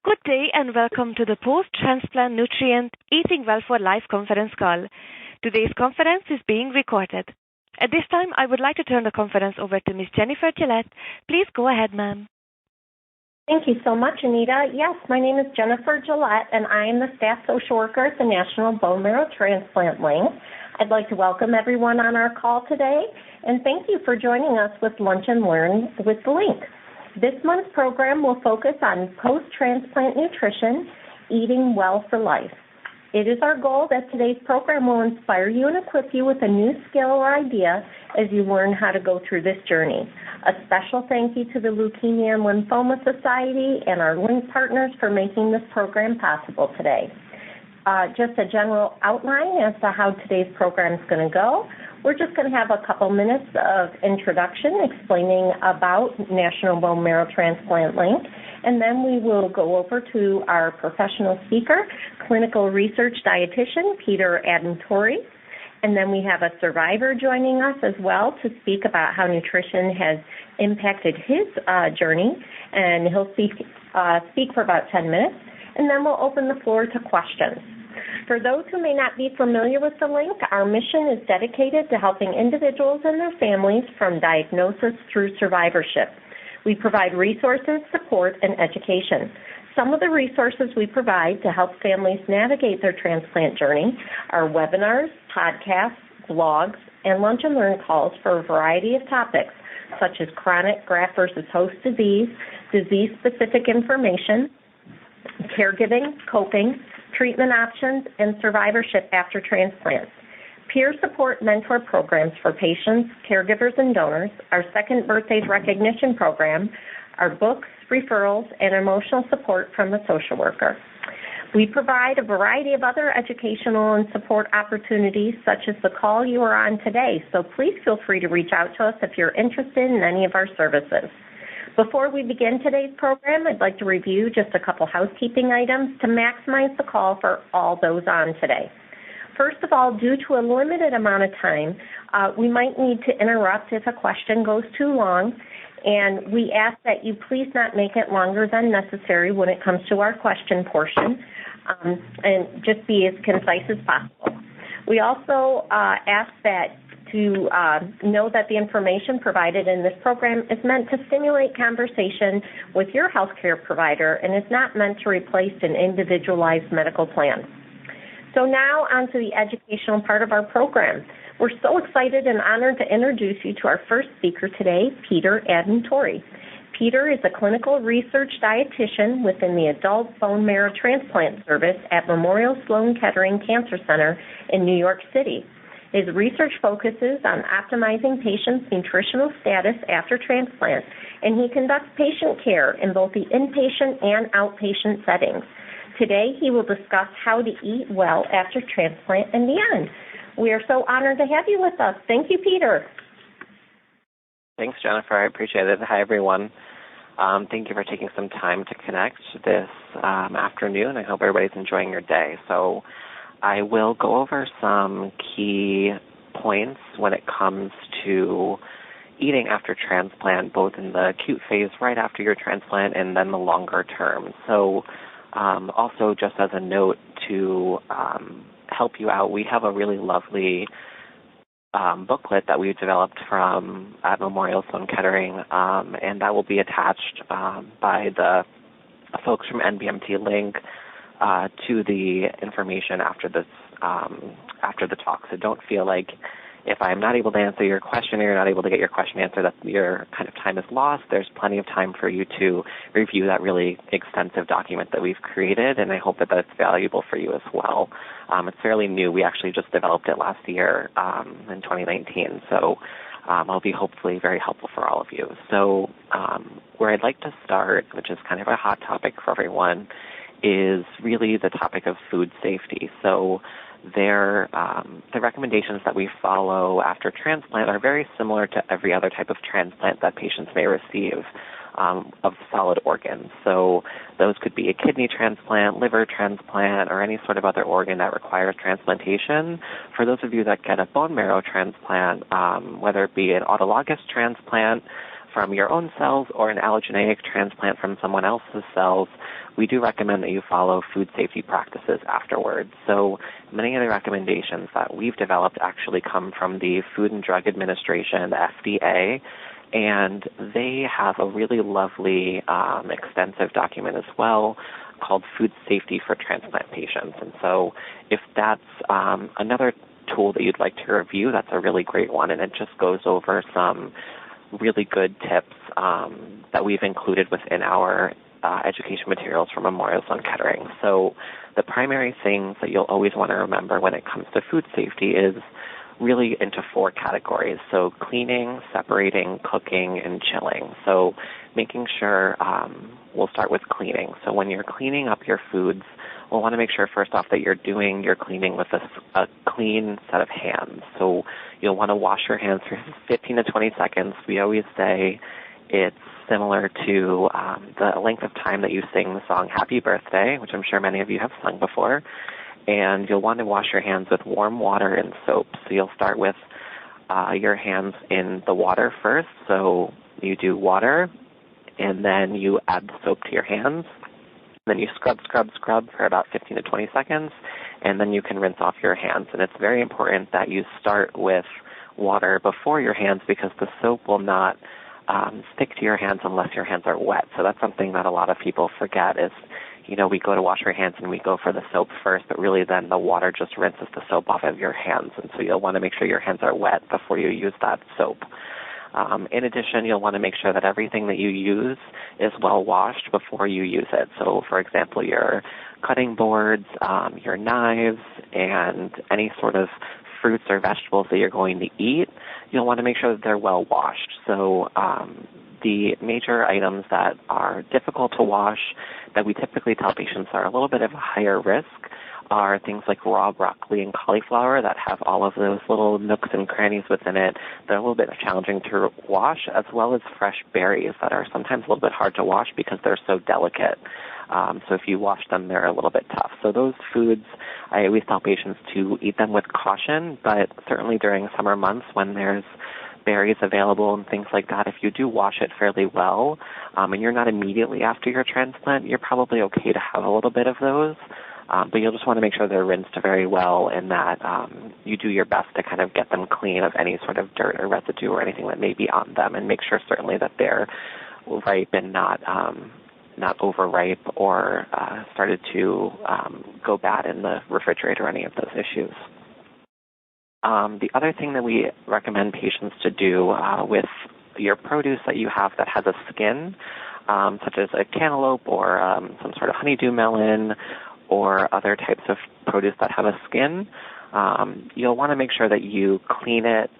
Good day and welcome to the Post-Transplant Nutrient Eating Well for Life conference call. Today's conference is being recorded. At this time, I would like to turn the conference over to Ms. Jennifer Gillette. Please go ahead, ma'am. Thank you so much, Anita. Yes, my name is Jennifer Gillette, and I am the staff social worker at the National Bone Marrow Transplant Link. I'd like to welcome everyone on our call today, and thank you for joining us with Lunch and Learn with the Link. This month's program will focus on post-transplant nutrition, eating well for life. It is our goal that today's program will inspire you and equip you with a new skill or idea as you learn how to go through this journey. A special thank you to the Leukemia and Lymphoma Society and our Link partners for making this program possible today. Just a general outline as to how today's program is going to go. We're just going to have a couple minutes of introduction explaining about National Bone Marrow Transplant Link, and then we will go over to our professional speaker, clinical research dietitian, Peter Adintori, and then we have a survivor joining us as well to speak about how nutrition has impacted his journey, and he'll speak for about 10 minutes, and then we'll open the floor to questions. For those who may not be familiar with the Link, our mission is dedicated to helping individuals and their families from diagnosis through survivorship. We provide resources, support, and education. Some of the resources we provide to help families navigate their transplant journey are webinars, podcasts, blogs, and lunch and learn calls for a variety of topics, such as chronic graft versus host disease, disease-specific information, caregiving, coping, treatment options, and survivorship after transplant. Peer support mentor programs for patients, caregivers, and donors, our Second Birthdays Recognition Program, our books, referrals, and emotional support from a social worker. We provide a variety of other educational and support opportunities, such as the call you are on today, so please feel free to reach out to us if you're interested in any of our services. Before we begin today's program, I'd like to review just a couple housekeeping items to maximize the call for all those on today. First of all, due to a limited amount of time, we might need to interrupt if a question goes too long, and we ask that you please not make it longer than necessary when it comes to our question portion, and just be as concise as possible. We also ask that to know that the information provided in this program is meant to stimulate conversation with your healthcare provider and is not meant to replace an individualized medical plan. So now on to the educational part of our program. We're so excited and honored to introduce you to our first speaker today, Peter Adintori. Peter is a clinical research dietitian within the Adult Bone Marrow Transplant Service at Memorial Sloan Kettering Cancer Center in New York City. His research focuses on optimizing patients' nutritional status after transplant, and he conducts patient care in both the inpatient and outpatient settings. Today, he will discuss how to eat well after transplant and beyond. We are so honored to have you with us. Thank you, Peter. Thanks, Jennifer. I appreciate it. Hi, everyone. Thank you for taking some time to connect this afternoon. I hope everybody's enjoying your day. So I will go over some key points when it comes to eating after transplant, both in the acute phase right after your transplant and then the longer term. So also just as a note to help you out, we have a really lovely booklet that we've developed at Memorial Sloan Kettering, and that will be attached by the folks from nbmtLINK to the information after the talk. So don't feel like if I'm not able to answer your question or you're not able to get your question answered, that your kind of time is lost. There's plenty of time for you to review that really extensive document that we've created, and I hope that that's valuable for you as well. It's fairly new. We actually just developed it last year in 2019, so it'll be hopefully very helpful for all of you. So where I'd like to start, which is kind of a hot topic for everyone, is really the topic of food safety. So the recommendations that we follow after transplant are very similar to every other type of transplant that patients may receive of solid organs. So those could be a kidney transplant, liver transplant, or any sort of other organ that requires transplantation. For those of you that get a bone marrow transplant, whether it be an autologous transplant from your own cells or an allogeneic transplant from someone else's cells, we do recommend that you follow food safety practices afterwards. So many of the recommendations that we've developed actually come from the Food and Drug Administration, the FDA, and they have a really lovely, extensive document as well called Food Safety for Transplant Patients. And so if that's another tool that you'd like to review, that's a really great one, and it just goes over some really good tips that we've included within our education materials from Memorial Sloan Kettering. So the primary things that you'll always want to remember when it comes to food safety is really into 4 categories. So cleaning, separating, cooking, and chilling. So making sure, we'll start with cleaning. So when you're cleaning up your foods, we'll want to make sure first off that you're doing your cleaning with a clean set of hands. So you'll want to wash your hands for 15 to 20 seconds. We always say it's similar to the length of time that you sing the song Happy Birthday, which I'm sure many of you have sung before. And you'll want to wash your hands with warm water and soap. So you'll start with your hands in the water first. So you do water, and then you add the soap to your hands. Then you scrub for about 15 to 20 seconds, and then you can rinse off your hands. And it's very important that you start with water before your hands because the soap will not stick to your hands unless your hands are wet. So that's something that a lot of people forget is, we go to wash our hands and we go for the soap first, but really then the water just rinses the soap off of your hands. And so you'll want to make sure your hands are wet before you use that soap. In addition, you'll want to make sure that everything that you use is well washed before you use it. So, for example, your cutting boards, your knives, and any sort of fruits or vegetables that you're going to eat, you'll want to make sure that they're well washed. So the major items that are difficult to wash that we typically tell patients are a little bit of a higher risk are things like raw broccoli and cauliflower that have all of those little nooks and crannies within it. They're a little bit challenging to wash, as well as fresh berries that are sometimes a little bit hard to wash because they're so delicate. So if you wash them, they're a little bit tough. So those foods, I always tell patients to eat them with caution, but certainly during summer months when there's berries available and things like that, if you do wash it fairly well, and you're not immediately after your transplant, you're probably okay to have a little bit of those. But you'll just want to make sure they're rinsed very well and that you do your best to kind of get them clean of any sort of dirt or residue or anything that may be on them, and make sure certainly that they're ripe and not overripe or started to go bad in the refrigerator or any of those issues. The other thing that we recommend patients to do with your produce that you have that has a skin, such as a cantaloupe or some sort of honeydew melon or other types of produce that have a skin, you'll want to make sure that you clean it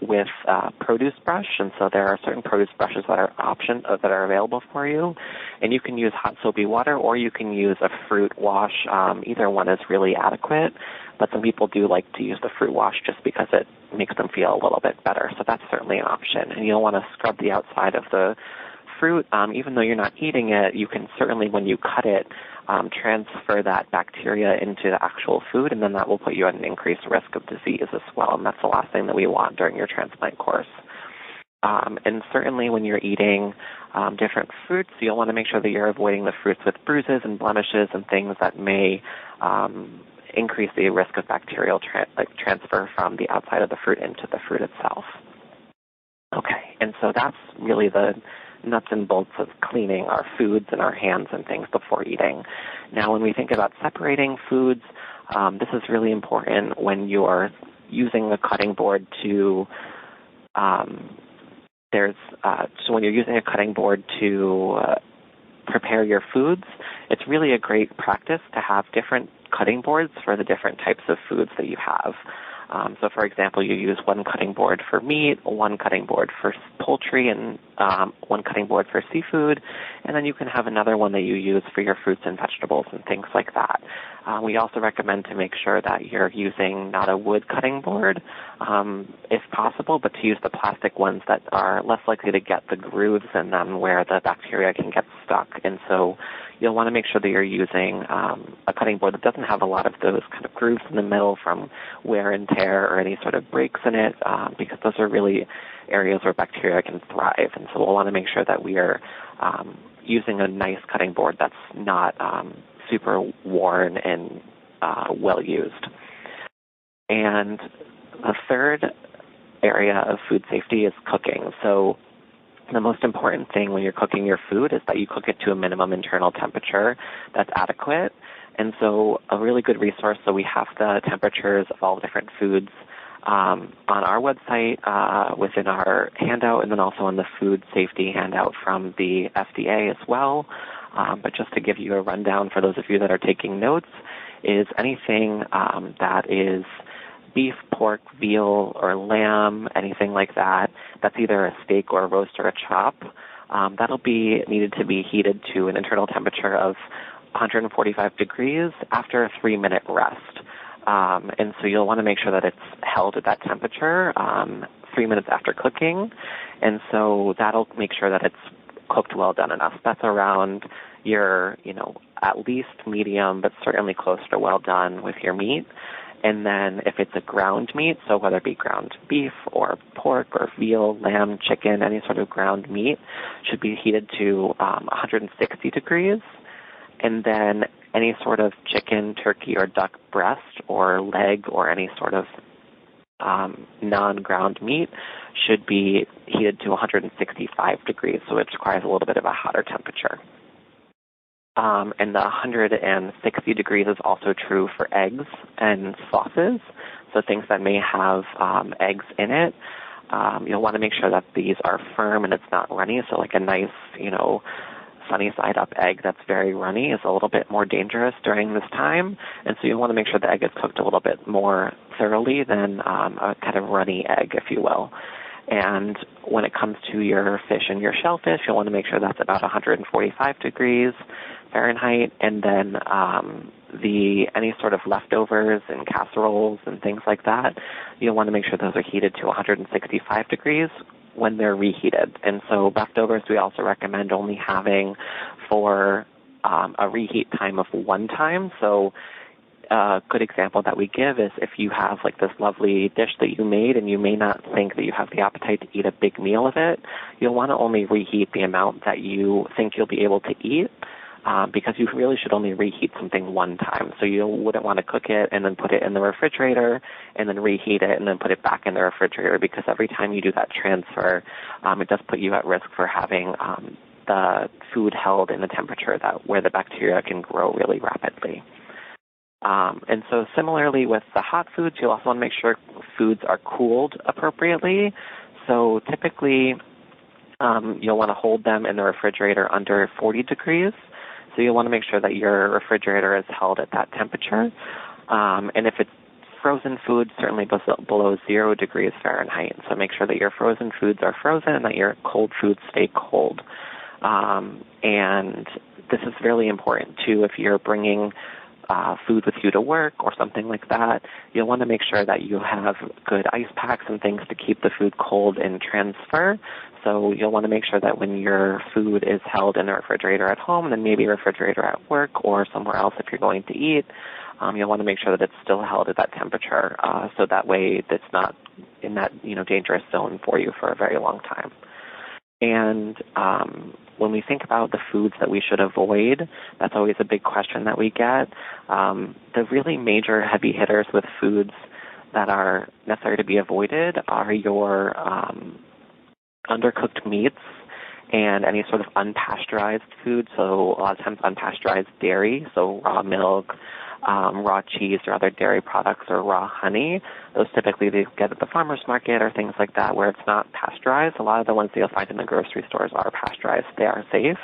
with a produce brush. And so there are certain produce brushes that are available for you. And you can use hot soapy water or you can use a fruit wash. Either one is really adequate, but some people do like to use the fruit wash just because it makes them feel a little bit better. So that's certainly an option. And you'll want to scrub the outside of the fruit. Even though you're not eating it, you can certainly, when you cut it, transfer that bacteria into the actual food, and then that will put you at an increased risk of disease as well, and that's the last thing that we want during your transplant course. And certainly when you're eating different fruits, you'll want to make sure that you're avoiding the fruits with bruises and blemishes and things that may increase the risk of bacterial transfer from the outside of the fruit into the fruit itself. Okay, and so that's really the nuts and bolts of cleaning our foods and our hands and things before eating. Now, when we think about separating foods, this is really important when you're using a cutting board to when you're using a cutting board to prepare your foods, it's really a great practice to have different cutting boards for the different types of foods that you have. So, for example, you use one cutting board for meat, one cutting board for poultry, and one cutting board for seafood, and then you can have another one that you use for your fruits and vegetables and things like that. We also recommend to make sure that you're using not a wood cutting board, if possible, but to use the plastic ones that are less likely to get the grooves in them where the bacteria can get stuck. And so you'll want to make sure that you're using a cutting board that doesn't have a lot of those kind of grooves in the middle from wear and tear or any sort of breaks in it, because those are really areas where bacteria can thrive. And so we'll want to make sure that we are using a nice cutting board that's not super worn and well used. And the third area of food safety is cooking. So the most important thing when you're cooking your food is that you cook it to a minimum internal temperature that's adequate. And so a really good resource, so we have the temperatures of all different foods on our website within our handout, and then also in the food safety handout from the FDA as well. But just to give you a rundown for those of you that are taking notes, is anything that is beef, pork, veal, or lamb, anything like that, that's either a steak or a roast or a chop, that'll be needed to be heated to an internal temperature of 145 degrees after a 3-minute rest. And so you'll want to make sure that it's held at that temperature 3 minutes after cooking. And so that'll make sure that it's cooked well done enough. That's around your, at least medium, but certainly close to well done with your meat. And then if it's a ground meat, so whether it be ground beef or pork or veal, lamb, chicken, any sort of ground meat, should be heated to 160 degrees. And then any sort of chicken, turkey, or duck breast or leg or any sort of non-ground meat should be heated to 165 degrees, so it requires a little bit of a hotter temperature. And the 160 degrees is also true for eggs and sauces, so things that may have eggs in it. You'll want to make sure that these are firm and it's not runny, so like a nice, sunny side up egg that's very runny is a little bit more dangerous during this time, and so you want to make sure the egg is cooked a little bit more thoroughly than a kind of runny egg, if you will. And when it comes to your fish and your shellfish, you'll want to make sure that's about 145 degrees Fahrenheit, and then any sort of leftovers and casseroles and things like that, you'll want to make sure those are heated to 165 degrees when they're reheated. And so leftovers we also recommend only having for a reheat time of 1 time. So a good example that we give is if you have like this lovely dish that you made and you may not think that you have the appetite to eat a big meal of it, you'll want to only reheat the amount that you think you'll be able to eat. Because you really should only reheat something 1 time. So you wouldn't want to cook it and then put it in the refrigerator and then reheat it and then put it back in the refrigerator, because every time you do that transfer, it does put you at risk for having the food held in a temperature where the bacteria can grow really rapidly. And so similarly with the hot foods, you'll also want to make sure foods are cooled appropriately. So typically you'll want to hold them in the refrigerator under 40 degrees. So you'll want to make sure that your refrigerator is held at that temperature. And if it's frozen food, certainly below 0 degrees Fahrenheit. So make sure that your frozen foods are frozen and that your cold foods stay cold. And this is really important, too, if you're bringing food with you to work or something like that. You'll want to make sure that you have good ice packs and things to keep the food cold in transfer. So you'll want to make sure that when your food is held in the refrigerator at home, and then maybe a refrigerator at work or somewhere else if you're going to eat, you'll want to make sure that it's still held at that temperature, so that way it's not in that dangerous zone for you for a very long time. And when we think about the foods that we should avoid, that's always a big question that we get. The really major heavy hitters with foods that are necessary to be avoided are your undercooked meats and any sort of unpasteurized food. So a lot of times unpasteurized dairy, so raw milk, raw cheese or other dairy products, or raw honey. Those typically they get at the farmer's market or things like that where it's not pasteurized. A lot of the ones that you'll find in the grocery stores are pasteurized. They are safe.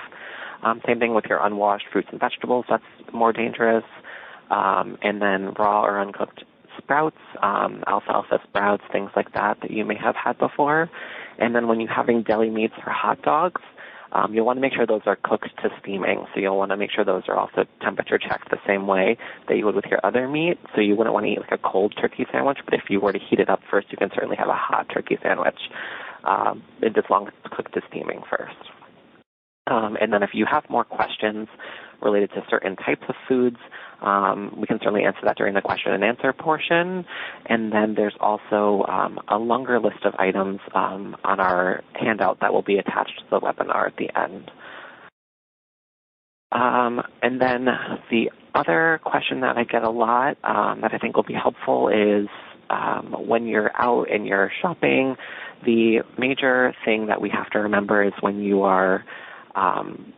Same thing with your unwashed fruits and vegetables. That's more dangerous. And then raw or uncooked sprouts, alfalfa sprouts, things like that you may have had before. And then when you're having deli meats or hot dogs, you'll want to make sure those are cooked to steaming. So you'll want to make sure those are also temperature checked the same way that you would with your other meat. So you wouldn't want to eat like a cold turkey sandwich, but if you were to heat it up first, you can certainly have a hot turkey sandwich, as long as it's cooked to steaming first. And then if you have more questions related to certain types of foods, we can certainly answer that during the question and answer portion. And then there's also a longer list of items on our handout that will be attached to the webinar at the end. And then the other question that I get a lot that I think will be helpful is when you're out and you're shopping, the major thing that we have to remember is when you are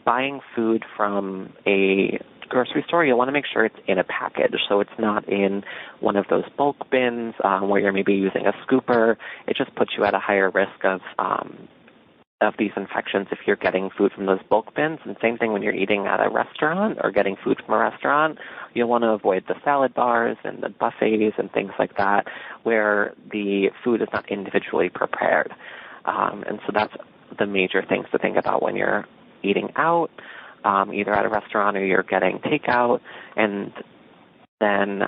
buying food from a grocery store, you'll want to make sure it's in a package, so it's not in one of those bulk bins where you're maybe using a scooper. It just puts you at a higher risk of these infections if you're getting food from those bulk bins. And same thing when you're eating at a restaurant or getting food from a restaurant, you'll want to avoid the salad bars and the buffets and things like that where the food is not individually prepared. And so that's the major things to think about when you're eating out, either at a restaurant or you're getting takeout. And then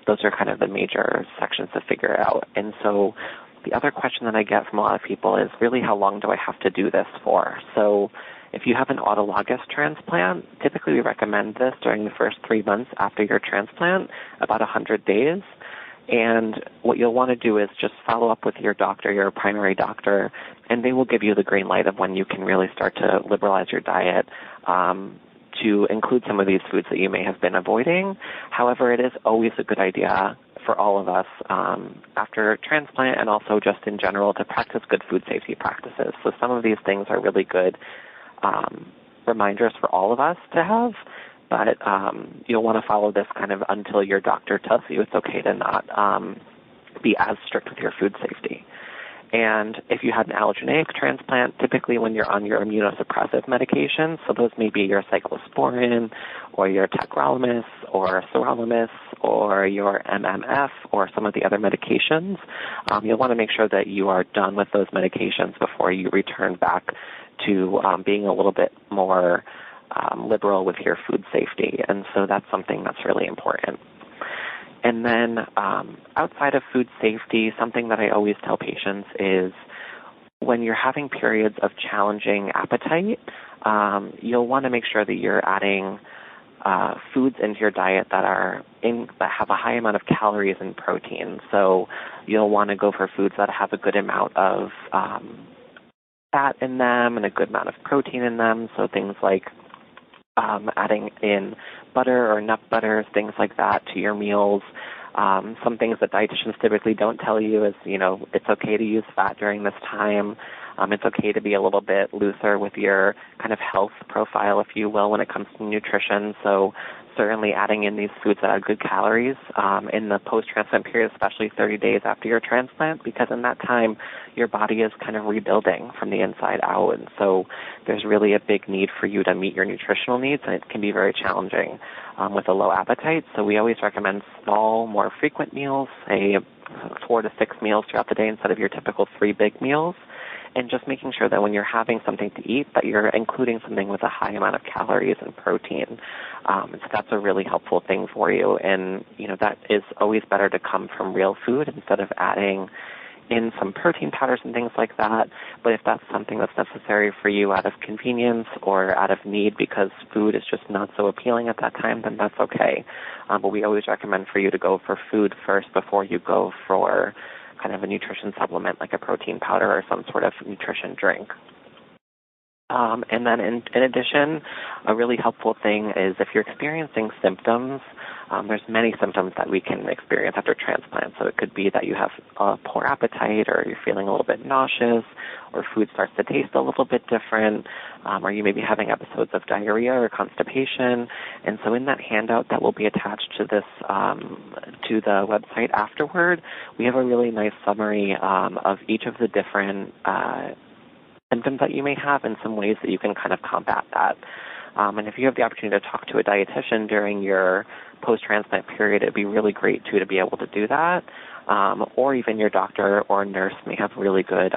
those are kind of the major sections to figure out. And so the other question that I get from a lot of people is really how long do I have to do this for? So if you have an autologous transplant, typically we recommend this during the first 3 months after your transplant, about 100 days. And what you'll want to do is just follow up with your doctor, your primary doctor, and they will give you the green light of when you can really start to liberalize your diet to include some of these foods that you may have been avoiding. However, it is always a good idea for all of us after transplant and also just in general to practice good food safety practices. So some of these things are really good reminders for all of us to have, but you'll want to follow this kind of until your doctor tells you it's okay to not be as strict with your food safety. And if you had an allogeneic transplant, typically when you're on your immunosuppressive medications, so those may be your cyclosporin or your tacrolimus or sirolimus or your MMF or some of the other medications, you'll want to make sure that you are done with those medications before you return back to being a little bit more liberal with your food safety. And so that's something that's really important. And then outside of food safety, something that I always tell patients is when you're having periods of challenging appetite, you'll want to make sure that you're adding foods into your diet that have a high amount of calories and protein. So you'll want to go for foods that have a good amount of fat in them and a good amount of protein in them. So things like adding in butter or nut butters, things like that to your meals. Some things that dietitians typically don't tell you is, it's okay to use fat during this time. It's okay to be a little bit looser with your kind of health profile, if you will, when it comes to nutrition. So certainly adding in these foods that have good calories in the post-transplant period, especially 30 days after your transplant, because in that time your body is kind of rebuilding from the inside out. And so there's really a big need for you to meet your nutritional needs, and it can be very challenging with a low appetite. So we always recommend small, more frequent meals, say 4 to 6 meals throughout the day instead of your typical 3 big meals. And just making sure that when you're having something to eat, that you're including something with a high amount of calories and protein. So that's a really helpful thing for you. And, that is always better to come from real food instead of adding in some protein powders and things like that. But if that's something that's necessary for you out of convenience or out of need because food is just not so appealing at that time, then that's okay. But we always recommend for you to go for food first before you go for kind of a nutrition supplement like a protein powder or some sort of nutrition drink. And then in addition, a really helpful thing is if you're experiencing symptoms, there's many symptoms that we can experience after transplant. So it could be that you have a poor appetite or you're feeling a little bit nauseous or food starts to taste a little bit different, or you may be having episodes of diarrhea or constipation. And so in that handout that will be attached to this, to the website afterward, we have a really nice summary of each of the different symptoms that you may have and some ways that you can kind of combat that. And if you have the opportunity to talk to a dietitian during your post-transplant period, it would be really great, too, to be able to do that. Or even your doctor or nurse may have really good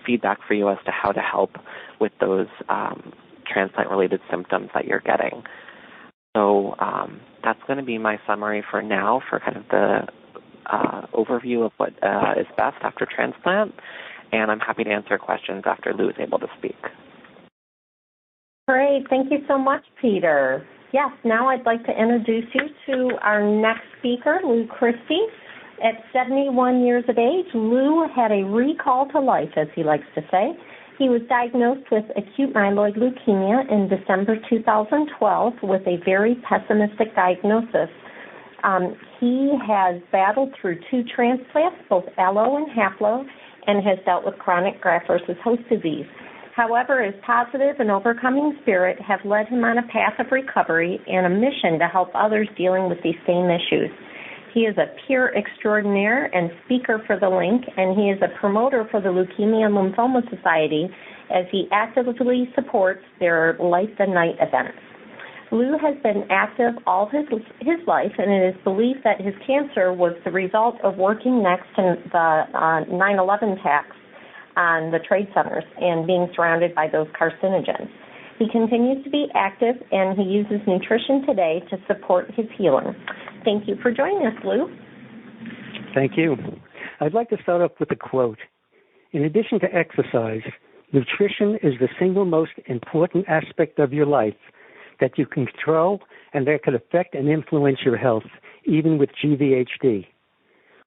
feedback for you as to how to help with those transplant-related symptoms that you're getting. So that's going to be my summary for now for kind of the overview of what is best after transplant. And I'm happy to answer questions after Lou is able to speak. Great. Thank you so much, Peter. Yes, now I'd like to introduce you to our next speaker, Lou Christie. At 71 years of age, Lou had a recall to life, as he likes to say. He was diagnosed with acute myeloid leukemia in December 2012 with a very pessimistic diagnosis. He has battled through 2 transplants, both allo and haplo, and has dealt with chronic graft-versus-host disease. However, his positive and overcoming spirit have led him on a path of recovery and a mission to help others dealing with these same issues. He is a peer extraordinaire and speaker for the LINK, and he is a promoter for the Leukemia and Lymphoma Society as he actively supports their Light the Night events. Lou has been active all his life, and it is believed that his cancer was the result of working next to the 9/11 attacks on the trade centers and being surrounded by those carcinogens. He continues to be active, and he uses nutrition today to support his healing. Thank you for joining us, Lou. Thank you. I'd like to start off with a quote. In addition to exercise, nutrition is the single most important aspect of your life that you can control and that could affect and influence your health, even with GVHD.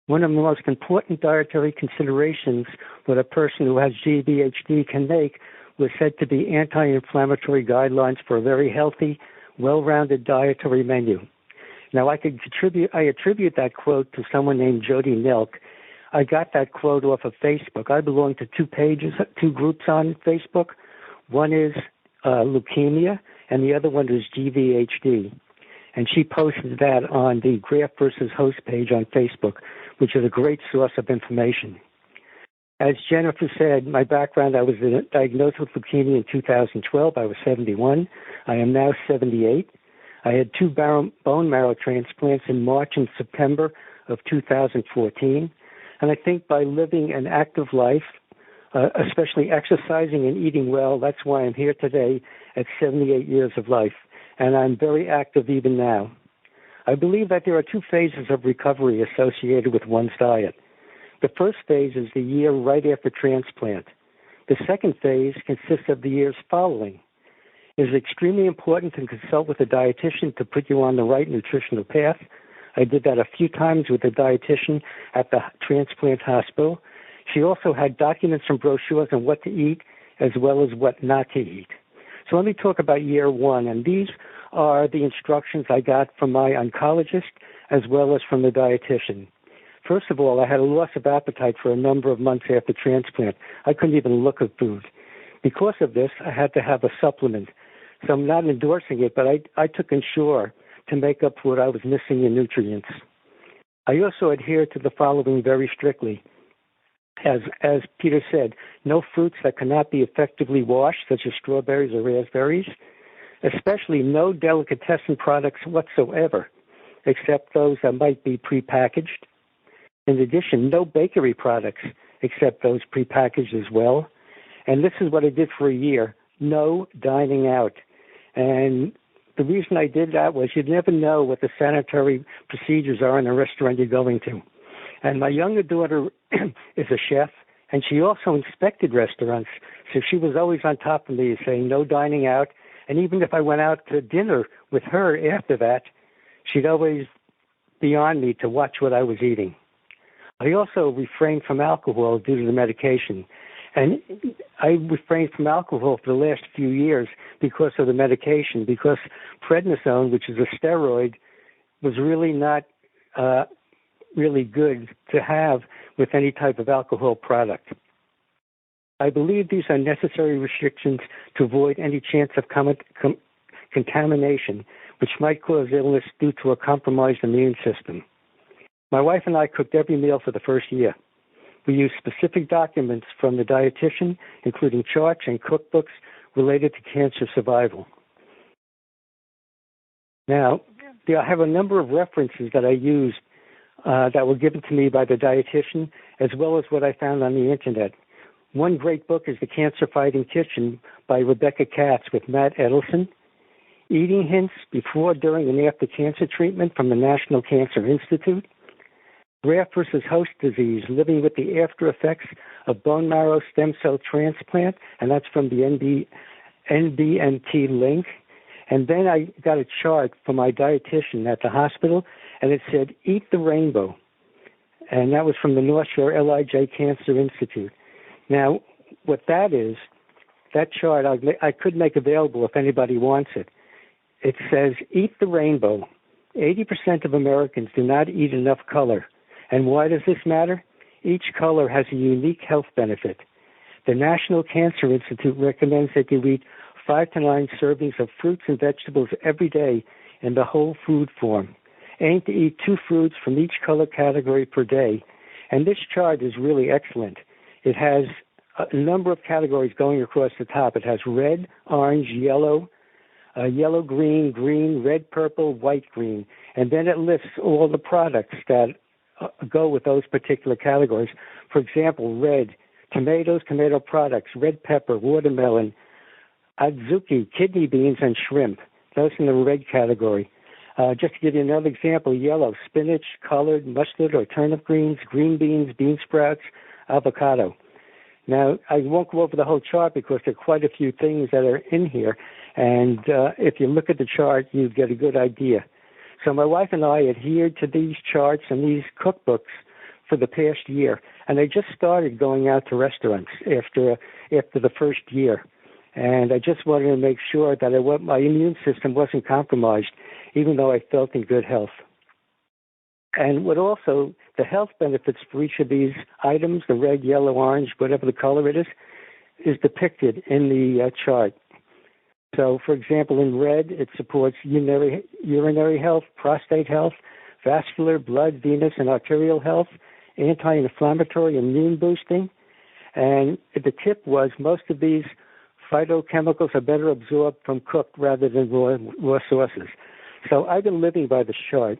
One of the most important dietary considerations that a person who has GVHD can make was said to be anti-inflammatory guidelines for a very healthy, well-rounded dietary menu. Now, I attribute that quote to someone named Jody Nelk. I got that quote off of Facebook. I belong to 2 groups on Facebook. One is leukemia, and the other one is GVHD. And she posted that on the Graft versus Host page on Facebook, which is a great source of information. As Jennifer said, my background, I was diagnosed with leukemia in 2012. I was 71. I am now 78. I had 2 bone marrow transplants in March and September of 2014. And I think by living an active life, especially exercising and eating well, that's why I'm here today at 78 years of life. And I'm very active even now. I believe that there are 2 phases of recovery associated with one's diet. The first phase is the year right after transplant. The second phase consists of the years following. It is extremely important to consult with a dietitian to put you on the right nutritional path. I did that a few times with a dietitian at the transplant hospital. She also had documents and brochures on what to eat as well as what not to eat. So let me talk about year 1, and these are the instructions I got from my oncologist as well as from the dietitian. First of all, I had a loss of appetite for a number of months after transplant. I couldn't even look at food. Because of this, I had to have a supplement. So I'm not endorsing it, but I took Ensure to make up for what I was missing in nutrients. I also adhere to the following very strictly. As Peter said, no fruits that cannot be effectively washed, such as strawberries or raspberries, especially no delicatessen products whatsoever, except those that might be prepackaged. In addition, no bakery products, except those prepackaged as well. And this is what I did for a year, no dining out. And the reason I did that was you'd never know what the sanitary procedures are in a restaurant you're going to. And my younger daughter is a chef, and she also inspected restaurants. So she was always on top of me saying no dining out. And even if I went out to dinner with her after that, she'd always be on me to watch what I was eating. I also refrained from alcohol due to the medication. And I refrained from alcohol for the last few years because of the medication, because prednisone, which is a steroid, was really not really good to have with any type of alcohol product. I believe these are necessary restrictions to avoid any chance of contamination, which might cause illness due to a compromised immune system. My wife and I cooked every meal for the first year. We used specific documents from the dietitian, including charts and cookbooks related to cancer survival. Now, I have a number of references that I used that were given to me by the dietitian, as well as what I found on the internet. One great book is The Cancer Fighting Kitchen by Rebecca Katz with Matt Edelson. Eating Hints Before, During, and After Cancer Treatment from the National Cancer Institute. Graft versus Host Disease, Living with the After Effects of Bone Marrow Stem Cell Transplant, and that's from the nbmtLINK. And then I got a chart from my dietitian at the hospital, and it said, Eat the Rainbow. And that was from the North Shore LIJ Cancer Institute. Now, what that is that chart I could make available if anybody wants it. It says, eat the rainbow. 80% of Americans do not eat enough color. And why does this matter? Each color has a unique health benefit. The National Cancer Institute recommends that you eat 5 to 9 servings of fruits and vegetables every day in the whole food form. Aim to eat 2 fruits from each color category per day. And this chart is really excellent. It has a number of categories going across the top. It has red, orange, yellow, yellow, green, green, red, purple, white, green. And then it lists all the products that go with those particular categories. For example, red, tomatoes, tomato products, red pepper, watermelon, adzuki, kidney beans, and shrimp. Those in the red category. Just to give you another example, yellow, spinach, colored, mustard or turnip greens, green beans, bean sprouts, avocado. Now, I won't go over the whole chart because there are quite a few things that are in here. And if you look at the chart, you get a good idea. So my wife and I adhered to these charts and these cookbooks for the past year. And I just started going out to restaurants after the first year. And I just wanted to make sure that my immune system wasn't compromised, even though I felt in good health. And what also, the health benefits for each of these items, the red, yellow, orange, whatever the color it is depicted in the chart. So, for example, in red, it supports urinary health, prostate health, vascular, blood, venous, and arterial health, anti-inflammatory, immune boosting. And the tip was most of these phytochemicals are better absorbed from cooked rather than raw sources. So I've been living by this chart.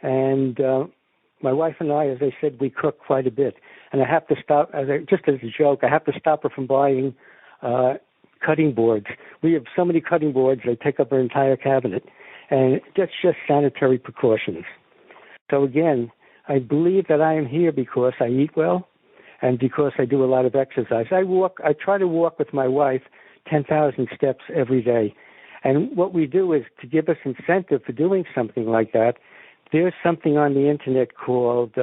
And my wife and I, as I said, we cook quite a bit. And I have to stop, just as a joke, I have to stop her from buying cutting boards. We have so many cutting boards, they take up our entire cabinet. And that's just sanitary precautions. So again, I believe that I am here because I eat well and because I do a lot of exercise. I try to walk with my wife 10,000 steps every day. And what we do is to give us incentive for doing something like that. There's something on the internet called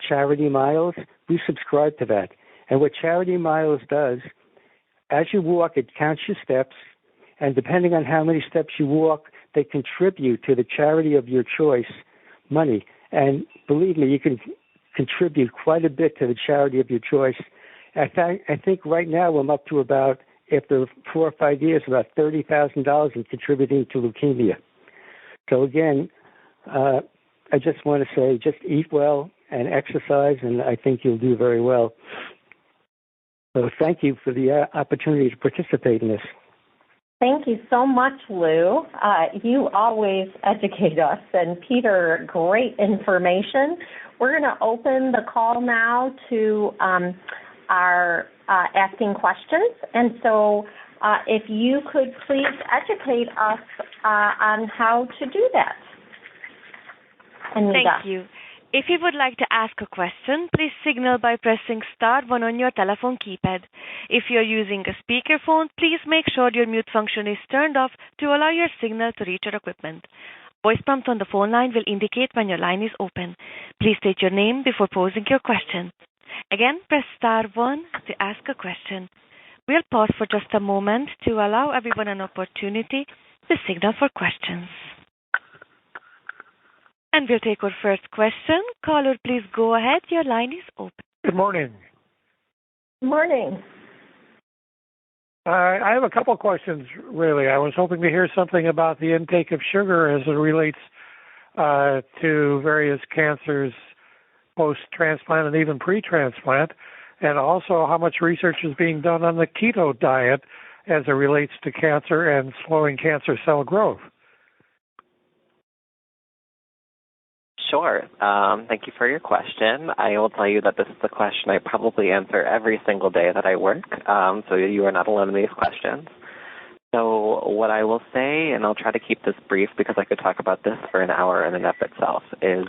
Charity Miles. We subscribe to that. And what Charity Miles does, as you walk, it counts your steps. And depending on how many steps you walk, they contribute to the charity of your choice money. And believe me, you can contribute quite a bit to the charity of your choice. I think right now I'm up to about, after 4 or 5 years, about $30,000 in contributing to leukemia. So again, I just want to say, just eat well and exercise, and I think you'll do very well. So thank you for the opportunity to participate in this. Thank you so much, Lou. You always educate us, and Peter, great information. We're going to open the call now to our asking questions. And so if you could please educate us on how to do that. Anita. Thank you. If you would like to ask a question, please signal by pressing star 1 on your telephone keypad. If you're using a speakerphone, please make sure your mute function is turned off to allow your signal to reach our equipment. Voice prompt on the phone line will indicate when your line is open. Please state your name before posing your question. Again, press star 1 to ask a question. We'll pause for just a moment to allow everyone an opportunity to signal for questions. And we'll take our first question. Caller, please go ahead. Your line is open. Good morning. Good morning. I have a couple of questions, really. I was hoping to hear something about the intake of sugar as it relates to various cancers, post-transplant and even pre-transplant, and also how much research is being done on the keto diet as it relates to cancer and slowing cancer cell growth. Sure. Thank you for your question. I will tell you that this is the question I probably answer every single day that I work, so you are not alone in these questions. So what I will say, and I'll try to keep this brief because I could talk about this for an hour in and of itself, is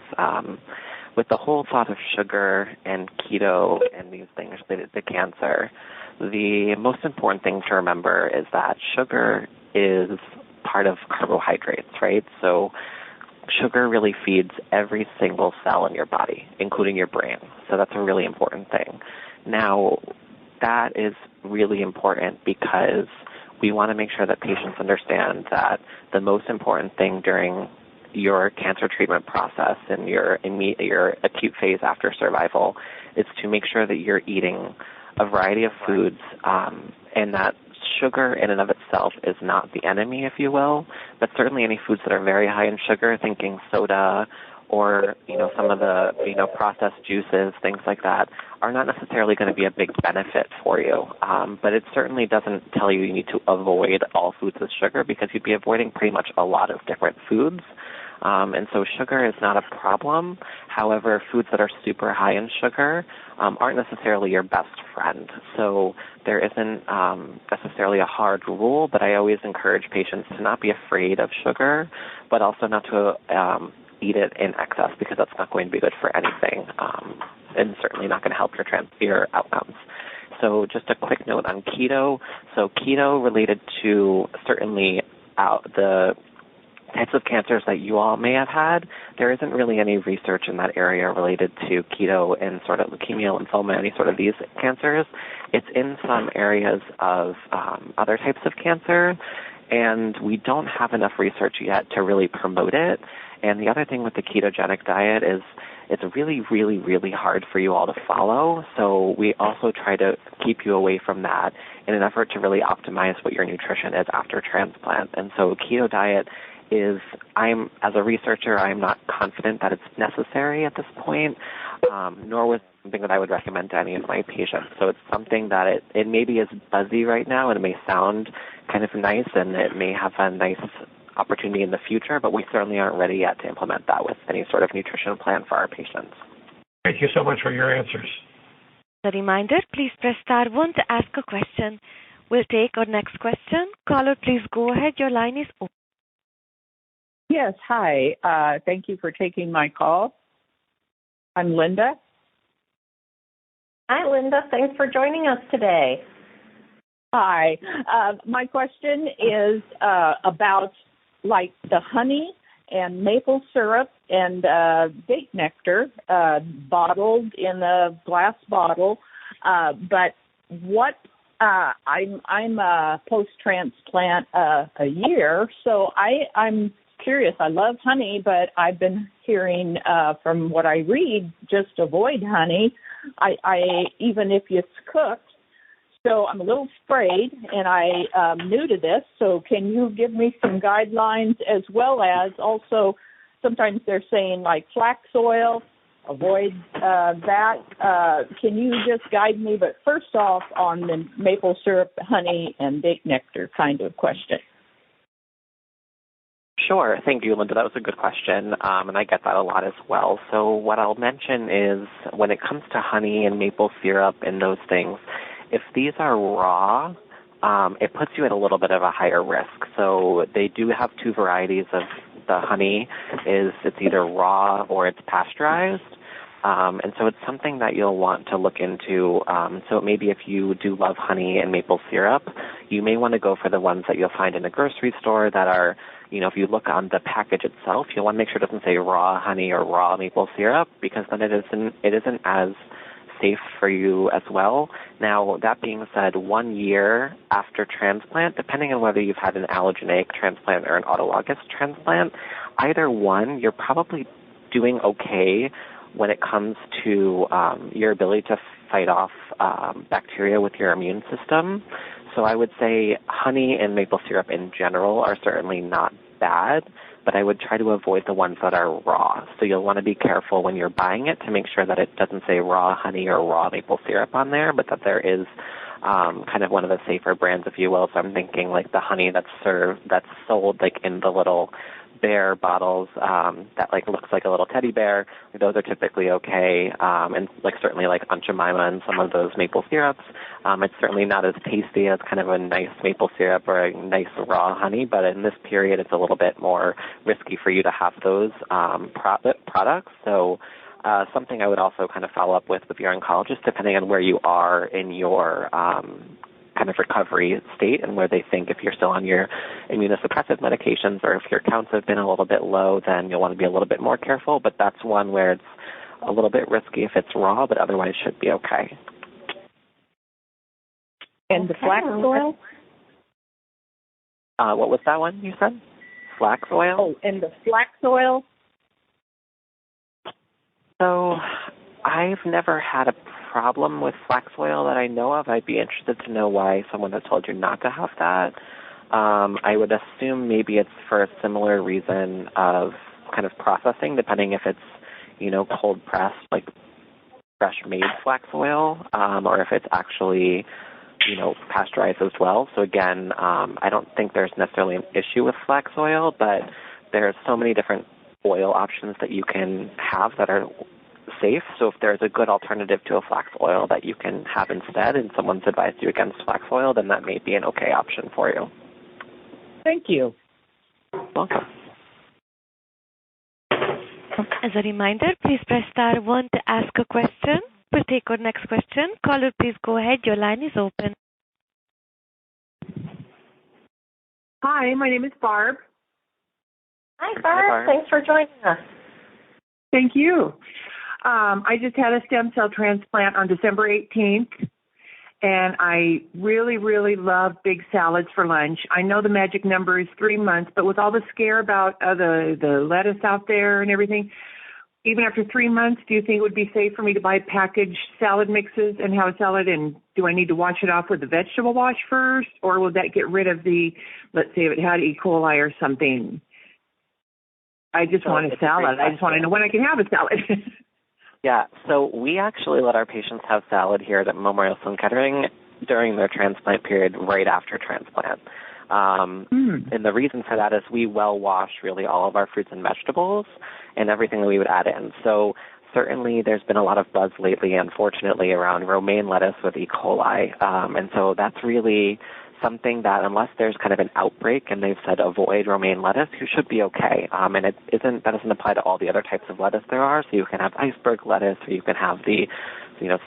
with the whole thought of sugar and keto and these things related to cancer, the most important thing to remember is that sugar is part of carbohydrates, right? So sugar really feeds every single cell in your body, including your brain. So that's a really important thing. Now, that is really important because we want to make sure that patients understand that the most important thing during your cancer treatment process and your acute phase after survival is to make sure that you're eating a variety of foods, and that sugar in and of itself is not the enemy, if you will, but certainly any foods that are very high in sugar, thinking soda or, some of the, processed juices, things like that, are not necessarily going to be a big benefit for you. But it certainly doesn't tell you need to avoid all foods with sugar because you'd be avoiding pretty much a lot of different foods. And so sugar is not a problem. However, foods that are super high in sugar aren't necessarily your best friend. So there isn't necessarily a hard rule, but I always encourage patients to not be afraid of sugar, but also not to eat it in excess because that's not going to be good for anything, and certainly not going to help your outcomes. So just a quick note on keto. So keto related to certainly the types of cancers that you all may have had, there isn't really any research in that area related to keto and sort of leukemia, lymphoma, any sort of these cancers. It's in some areas of other types of cancer, and we don't have enough research yet to really promote it. And the other thing with the ketogenic diet is it's really, really, really hard for you all to follow. So we also try to keep you away from that in an effort to really optimize what your nutrition is after transplant. And so keto diet as a researcher, I'm not confident that it's necessary at this point, nor was it something that I would recommend to any of my patients. So it's something that it maybe is buzzy right now, and it may sound kind of nice, and it may have a nice opportunity in the future, but we certainly aren't ready yet to implement that with any sort of nutrition plan for our patients. Thank you so much for your answers. A reminder, please press star 1 to ask a question. We'll take our next question. Caller, please go ahead. Your line is open. Yes, hi. Thank you for taking my call. I'm Linda. Hi, Linda. Thanks for joining us today. Hi. My question is about like the honey and maple syrup and date nectar bottled in a glass bottle. But what I'm a post-transplant a year, so I'm curious. I love honey, but I've been hearing from what I read, just avoid honey. I even if it's cooked. So I'm a little afraid, and I'm new to this. So can you give me some guidelines as well as also sometimes they're saying like flax oil, avoid that. Can you just guide me? But first off, on the maple syrup, honey, and date nectar kind of question. Sure. Thank you, Linda. That was a good question, and I get that a lot as well. So what I'll mention is when it comes to honey and maple syrup and those things, if these are raw, it puts you at a little bit of a higher risk. So they do have two varieties of the honey. It's either raw or it's pasteurized. And so it's something that you'll want to look into. So maybe if you do love honey and maple syrup, you may want to go for the ones that you'll find in a grocery store that are, if you look on the package itself, you'll want to make sure it doesn't say raw honey or raw maple syrup, because then it isn't as safe for you as well. Now, that being said, 1 year after transplant, depending on whether you've had an allogeneic transplant or an autologous transplant, either one, you're probably doing okay when it comes to your ability to fight off bacteria with your immune system. So I would say honey and maple syrup in general are certainly not bad, but I would try to avoid the ones that are raw. So you'll want to be careful when you're buying it to make sure that it doesn't say raw honey or raw maple syrup on there, but that there is kind of one of the safer brands, if you will. So I'm thinking like the honey that's sold like in the little bear bottles that like looks like a little teddy bear. Those are typically okay, and like certainly like Aunt Jemima and some of those maple syrups. It's certainly not as tasty as kind of a nice maple syrup or a nice raw honey, but in this period it's a little bit more risky for you to have those products. So something I would also kind of follow up with your oncologist, depending on where you are in your kind of recovery state and where they think if you're still on your immunosuppressive medications or if your counts have been a little bit low, then you'll want to be a little bit more careful. But that's one where it's a little bit risky if it's raw, but otherwise should be okay. And the flax oil? What was that one you said? Flax oil? Oh, and the flax oil? So I've never had a problem with flax oil that I know of. I'd be interested to know why someone has told you not to have that. I would assume maybe it's for a similar reason of kind of processing, depending if it's, cold pressed, like fresh made flax oil, or if it's actually, pasteurized as well. So again, I don't think there's necessarily an issue with flax oil, but there's so many different oil options that you can have that are safe. So if there's a good alternative to a flax oil that you can have instead, and someone's advised you against flax oil, then that may be an okay option for you. Thank you. Welcome. As a reminder, please press star 1 to ask a question. We'll take our next question. Caller, please go ahead. Your line is open. Hi, my name is Barb. Hi, Barb. Thanks for joining us. Thank you. I just had a stem cell transplant on December 18th, and I really, really love big salads for lunch. I know the magic number is 3 months, but with all the scare about the lettuce out there and everything, even after 3 months, do you think it would be safe for me to buy packaged salad mixes and have a salad, and do I need to wash it off with the vegetable wash first, or will that get rid of the, let's say if it had E. coli or something? I just want a salad. I just want to know when I can have a salad. Yeah, so we actually let our patients have salad here at Memorial Sloan Kettering during their transplant period right after transplant. And the reason for that is we well wash really all of our fruits and vegetables and everything that we would add in. So certainly there's been a lot of buzz lately, unfortunately, around romaine lettuce with E. coli. And so that's really something that unless there's kind of an outbreak and they've said avoid romaine lettuce, you should be okay. And that doesn't apply to all the other types of lettuce there are. So you can have iceberg lettuce, or you can have the,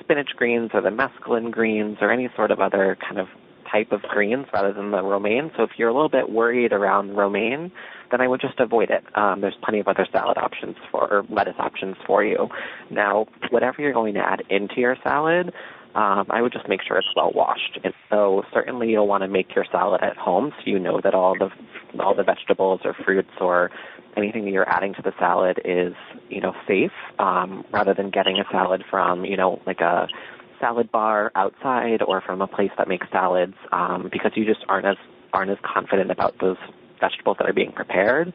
spinach greens or the mesclun greens or any sort of other kind of type of greens rather than the romaine. So if you're a little bit worried around romaine, then I would just avoid it. There's plenty of other salad options or lettuce options for you. Now, whatever you're going to add into your salad, I would just make sure it's well washed. And so certainly you'll want to make your salad at home so you know that all the vegetables or fruits or anything that you're adding to the salad is, safe, rather than getting a salad from, like a salad bar outside or from a place that makes salads, because you just aren't as confident about those vegetables that are being prepared.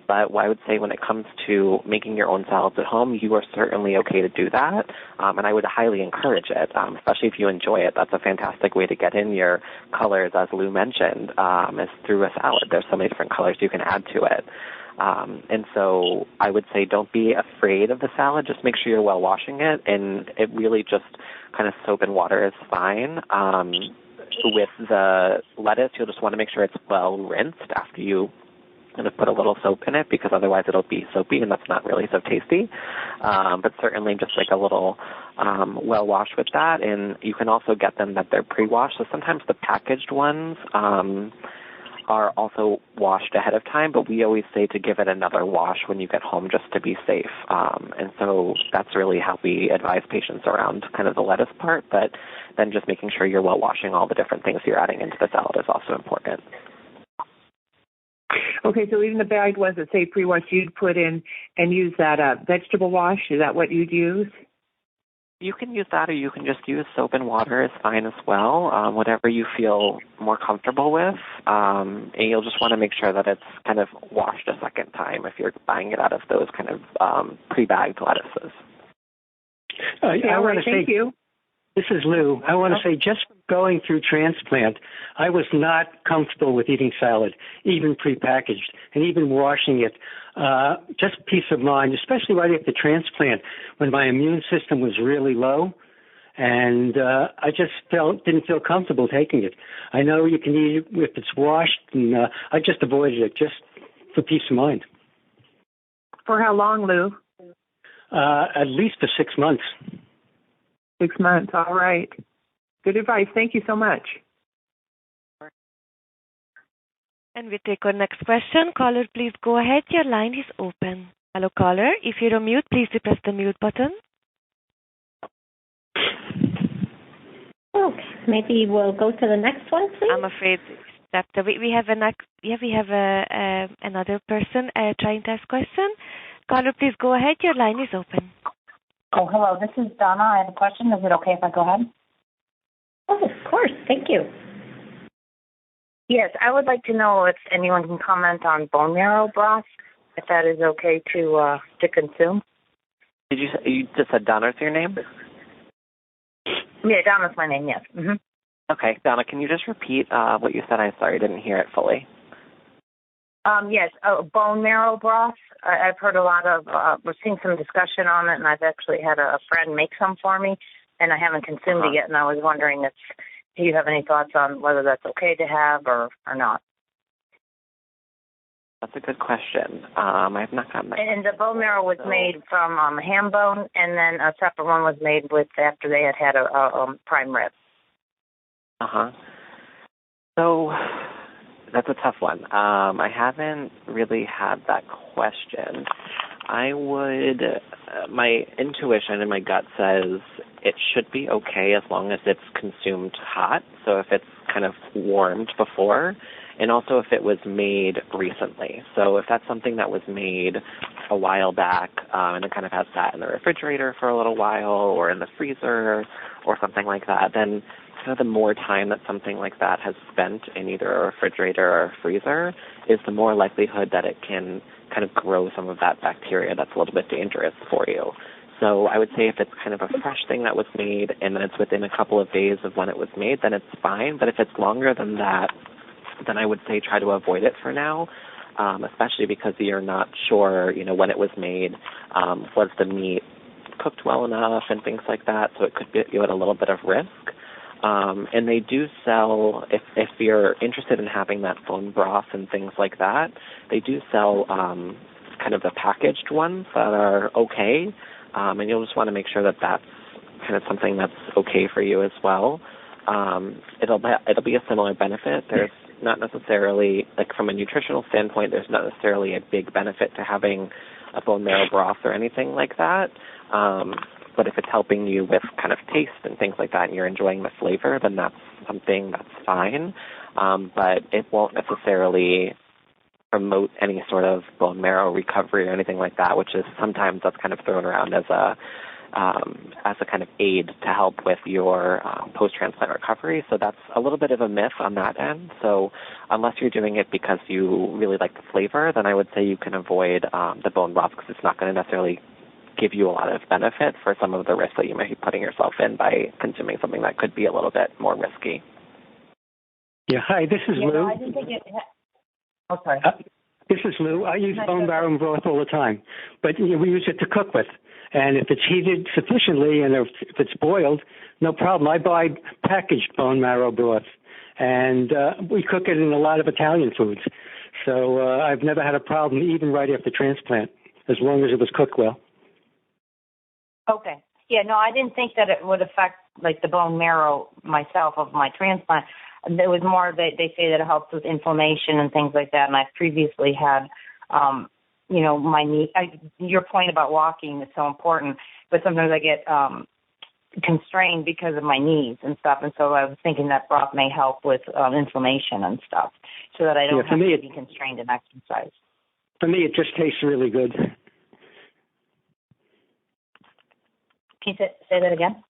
But what I would say when it comes to making your own salads at home, you are certainly okay to do that, and I would highly encourage it, especially if you enjoy it. That's a fantastic way to get in your colors, as Lou mentioned, is through a salad. There's so many different colors you can add to it. And so I would say don't be afraid of the salad. Just make sure you're well washing it, and it really just kind of soap and water is fine. With the lettuce, you'll just want to make sure it's well rinsed after you kind of put a little soap in it, because otherwise it'll be soapy and that's not really so tasty. But certainly just like a little well washed with that. And you can also get them that they're pre-washed. So sometimes the packaged ones are also washed ahead of time, but we always say to give it another wash when you get home just to be safe. And so that's really how we advise patients around kind of the lettuce part, but then just making sure you're well washing all the different things you're adding into the salad is also important. Okay, so even the bagged ones that say pre-washed, you'd put in and use that vegetable wash? Is that what you'd use? You can use that, or you can just use soap and water is fine as well, whatever you feel more comfortable with. And you'll just want to make sure that it's kind of washed a second time if you're buying it out of those kind of pre-bagged lettuces. Thank you. This is Lou. I want to say, just going through transplant, I was not comfortable with eating salad, even prepackaged, and even washing it. Just peace of mind, especially right after transplant, when my immune system was really low, and I just didn't feel comfortable taking it. I know you can eat it if it's washed, and I just avoided it just for peace of mind. For how long, Lou? At least for 6 months. 6 months, all right. Good advice. Thank you so much. And we take our next question. Caller, please go ahead. Your line is open. Hello, caller. If you're on mute, please press the mute button. Okay, maybe we'll go to the next one, please. I'm afraid that we have another person trying to ask question. Caller, please go ahead. Your line is open. Oh, hello. This is Donna. I have a question. Is it okay if I go ahead? Oh, of course. Thank you. Yes, I would like to know if anyone can comment on bone marrow broth, if that is okay to consume. Did you just said Donna's your name? Yeah, Donna's my name, yes. Mm-hmm. Okay, Donna, can you just repeat what you said? I'm sorry, I didn't hear it fully. Yes, bone marrow broth. I've heard a lot of, we're seeing some discussion on it, and I've actually had a friend make some for me, and I haven't consumed it yet, and I was wondering do you have any thoughts on whether that's okay to have or not? That's a good question. I have not gotten that. And the bone marrow was made from ham bone, and then a separate one was made after they had a prime rib. So that's a tough one. I haven't really had that question. I would, my intuition and my gut says it should be okay as long as it's consumed hot. So if it's kind of warmed before, and also if it was made recently. So if that's something that was made a while back and it kind of has sat in the refrigerator for a little while or in the freezer or something like that, then kind of the more time that something like that has spent in either a refrigerator or a freezer is the more likelihood that it can kind of grow some of that bacteria that's a little bit dangerous for you. So I would say if it's kind of a fresh thing that was made and then it's within a couple of days of when it was made, then it's fine. But if it's longer than that, then I would say try to avoid it for now, especially because you're not sure, when it was made. Was the meat cooked well enough and things like that? So it could put you at a little bit of risk. And they do sell, if you're interested in having that bone broth and things like that, they do sell kind of the packaged ones that are okay. And you'll just want to make sure that that's kind of something that's okay for you as well. It'll be a similar benefit. There's not necessarily, like from a nutritional standpoint, there's not necessarily a big benefit to having a bone marrow broth or anything like that. But if it's helping you with kind of taste and things like that and you're enjoying the flavor, then that's something that's fine. But it won't necessarily promote any sort of bone marrow recovery or anything like that, which is sometimes that's kind of thrown around as a kind of aid to help with your post-transplant recovery. So that's a little bit of a myth on that end. So unless you're doing it because you really like the flavor, then I would say you can avoid the bone broth because it's not going to necessarily give you a lot of benefit for some of the risks that you might be putting yourself in by consuming something that could be a little bit more risky. Yeah, hi, this is Lou. I didn't think it. Oh, sorry. This is Lou. I use bone marrow broth all the time, but we use it to cook with. And if it's heated sufficiently and if it's boiled, no problem. I buy packaged bone marrow broth, and we cook it in a lot of Italian foods. So I've never had a problem, even right after transplant, as long as it was cooked well. Okay. Yeah, no, I didn't think that it would affect, like, the bone marrow myself of my transplant. It was more that they say that it helps with inflammation and things like that, and I've previously had my knee. Your point about walking is so important, but sometimes I get constrained because of my knees and stuff, and so I was thinking that broth may help with inflammation and stuff, so that I don't have to be constrained in exercise. For me, it just tastes really good. Can you say that again?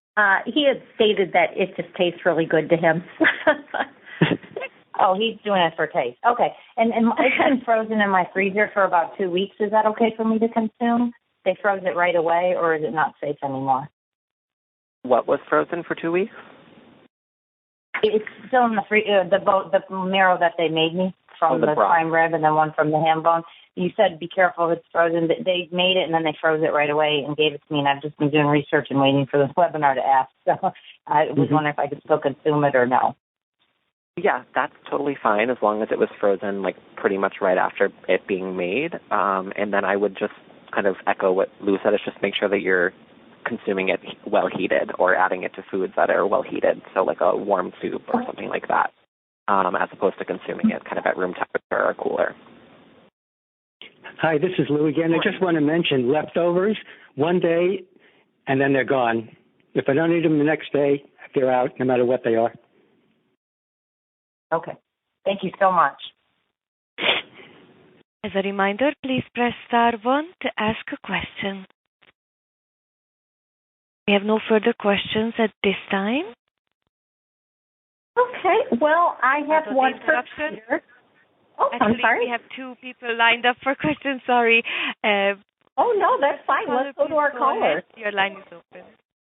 He had stated that it just tastes really good to him. Oh, he's doing it for taste. Okay. And it's been frozen in my freezer for about 2 weeks. Is that okay for me to consume? They froze it right away, or is it not safe anymore? What was frozen for 2 weeks? It's still in the marrow that they made me from the prime rib and then one from the ham bone. You said be careful if it's frozen. They made it and then they froze it right away and gave it to me, and I've just been doing research and waiting for this webinar to ask. So I was wondering if I could still consume it or no. Yeah, that's totally fine as long as it was frozen like pretty much right after it being made. And then I would just kind of echo what Lou said, is just make sure that you're consuming it well heated or adding it to foods that are well heated, so like a warm soup or something like that, as opposed to consuming it kind of at room temperature or cooler. Hi, this is Lou again. I just want to mention leftovers one day and then they're gone. If I don't eat them the next day, they're out no matter what they are. Okay. Thank you so much. As a reminder, please press star 1 to ask a question. We have no further questions at this time. Okay. Well, I have one interruption. Oh, Actually, I'm sorry. we have 2 people lined up for questions. Sorry. Oh, no, that's fine. Let's go to our caller. Your line is open.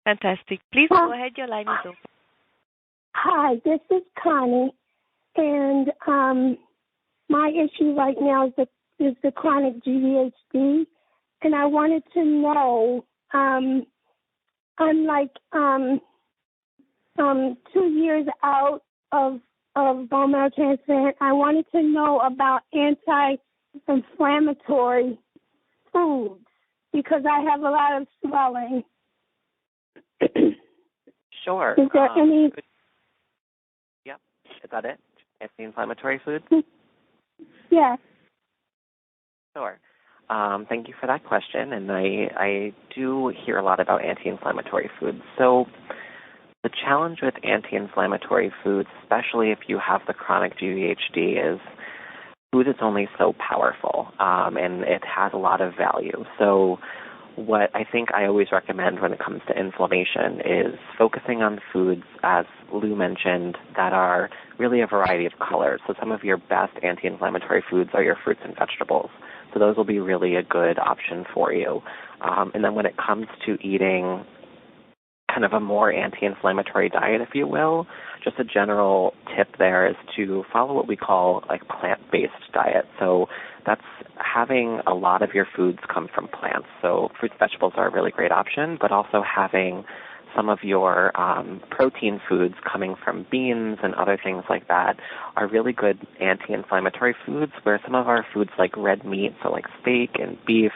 Fantastic. Please go ahead. Your line is open. Hi, this is Connie, and my issue right now is the chronic GVHD, and I wanted to know, I'm like 2 years out of bone marrow transplant. I wanted to know about anti-inflammatory foods because I have a lot of swelling. Sure. Is there any? Yep. Is that it? Anti-inflammatory foods? Yes. Sure. Thank you for that question. And I do hear a lot about anti-inflammatory foods. So the challenge with anti-inflammatory foods, especially if you have the chronic GVHD, is food is only so powerful, and it has a lot of value. So what I think I always recommend when it comes to inflammation is focusing on foods, as Lou mentioned, that are really a variety of colors. So some of your best anti-inflammatory foods are your fruits and vegetables. So those will be really a good option for you. And then when it comes to eating kind of a more anti-inflammatory diet, if you will, just a general tip there is to follow what we call like plant-based diet. So that's having a lot of your foods come from plants. So fruits and vegetables are a really great option, but also having some of your protein foods coming from beans and other things like that are really good anti-inflammatory foods, where some of our foods like red meat, so like steak and beef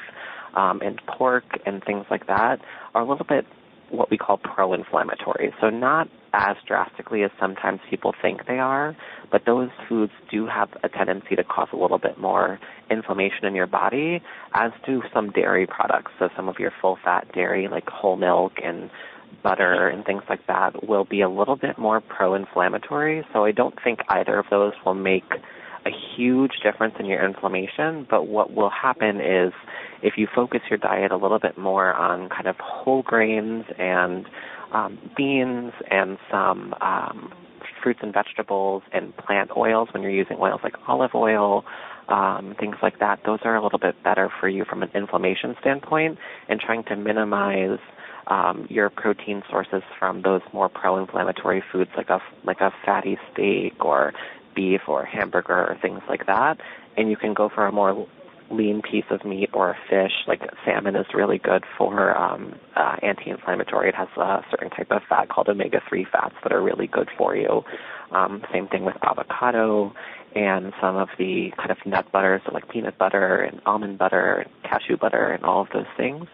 and pork and things like that, are a little bit what we call pro-inflammatory. So not as drastically as sometimes people think they are, but those foods do have a tendency to cause a little bit more inflammation in your body, as do some dairy products. So some of your full-fat dairy, like whole milk and butter and things like that, will be a little bit more pro-inflammatory. So I don't think either of those will make a huge difference in your inflammation, but what will happen is if you focus your diet a little bit more on kind of whole grains and beans and some fruits and vegetables and plant oils, when you're using oils like olive oil, things like that, those are a little bit better for you from an inflammation standpoint, and trying to minimize your protein sources from those more pro-inflammatory foods like a fatty steak or beef or hamburger or things like that. And you can go for a more lean piece of meat or a fish. Like salmon is really good for anti-inflammatory. It has a certain type of fat called omega-3 fats that are really good for you. Same thing with avocado and some of the kind of nut butters, so like peanut butter and almond butter and cashew butter and all of those things.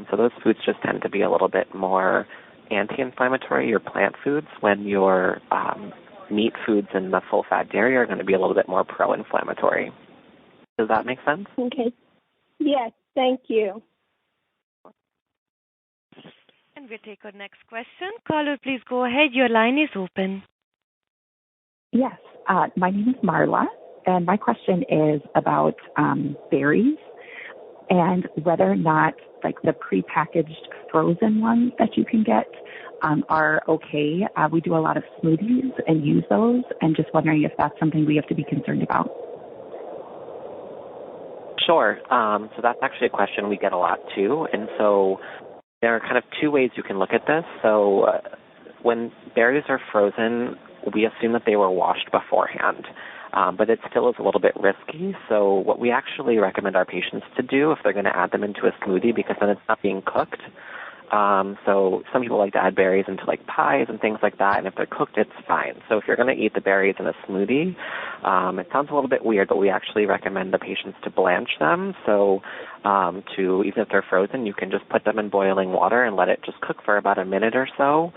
So those foods just tend to be a little bit more anti-inflammatory, your plant foods, when your meat foods and the full-fat dairy are going to be a little bit more pro-inflammatory. Does that make sense? Okay. Yes, thank you. And we'll take our next question. Caller, please go ahead. Your line is open. Yes, my name is Marla, and my question is about berries and whether or not like the prepackaged frozen ones that you can get are okay. We do a lot of smoothies and use those, and just wondering if that's something we have to be concerned about. Sure. So that's actually a question we get a lot too. And so there are kind of two ways you can look at this. So when berries are frozen, we assume that they were washed beforehand. But it still is a little bit risky. So what we actually recommend our patients to do if they're going to add them into a smoothie, because then it's not being cooked. So some people like to add berries into like pies and things like that, and if they're cooked, it's fine. So if you're going to eat the berries in a smoothie, it sounds a little bit weird, but we actually recommend the patients to blanch them. So even if they're frozen, you can just put them in boiling water and let it just cook for about a minute or so.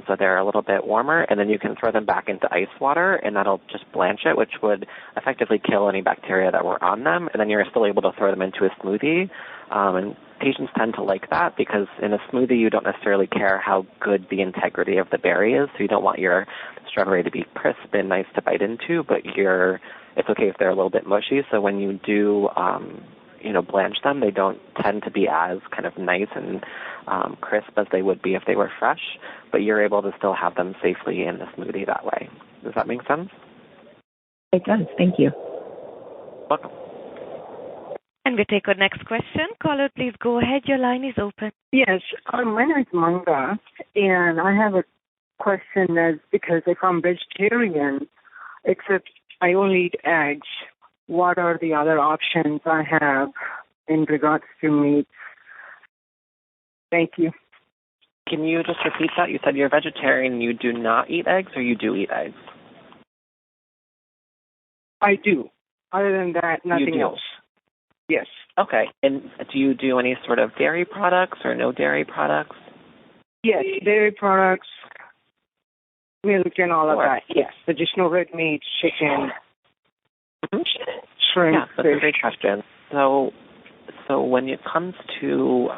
so they're a little bit warmer, and then you can throw them back into ice water, and that'll just blanch it, which would effectively kill any bacteria that were on them, and then you're still able to throw them into a smoothie. And patients tend to like that because in a smoothie you don't necessarily care how good the integrity of the berry is, so you don't want your strawberry to be crisp and nice to bite into, but it's okay if they're a little bit mushy, so when you do blanch them, they don't tend to be as kind of nice and crisp as they would be if they were fresh, but you're able to still have them safely in the smoothie that way. Does that make sense? It does. Thank you. Welcome. And we take our next question. Caller, please go ahead. Your line is open. Yes, my name is Manga, and I have a question because if I'm vegetarian, except I only eat eggs, what are the other options I have in regards to meat? Thank you. Can you just repeat that? You said you're vegetarian, you do not eat eggs, or you do eat eggs? I do. Other than that, nothing else. Yes. Okay. And do you do any sort of dairy products or no dairy products? Yes, dairy products, milk and all of that. Yes. Additional red meat, chicken, shrimp. Yeah, that's a great question. So when it comes to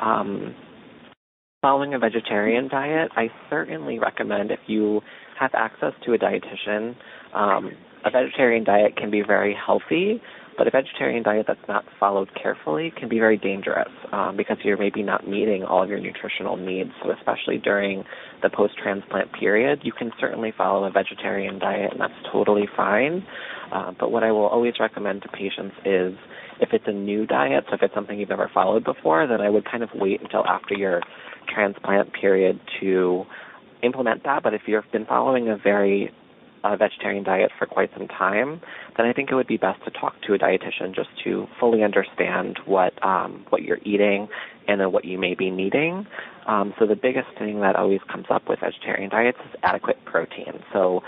following a vegetarian diet, I certainly recommend, if you have access to a dietitian, a vegetarian diet can be very healthy, but a vegetarian diet that's not followed carefully can be very dangerous because you're maybe not meeting all of your nutritional needs. So especially during the post-transplant period, you can certainly follow a vegetarian diet, and that's totally fine. But what I will always recommend to patients is if it's a new diet, so if it's something you've never followed before, then I would kind of wait until after your transplant period to implement that. But if you've been following a vegetarian diet for quite some time, then I think it would be best to talk to a dietitian just to fully understand what you're eating and then what you may be needing. So the biggest thing that always comes up with vegetarian diets is adequate protein. So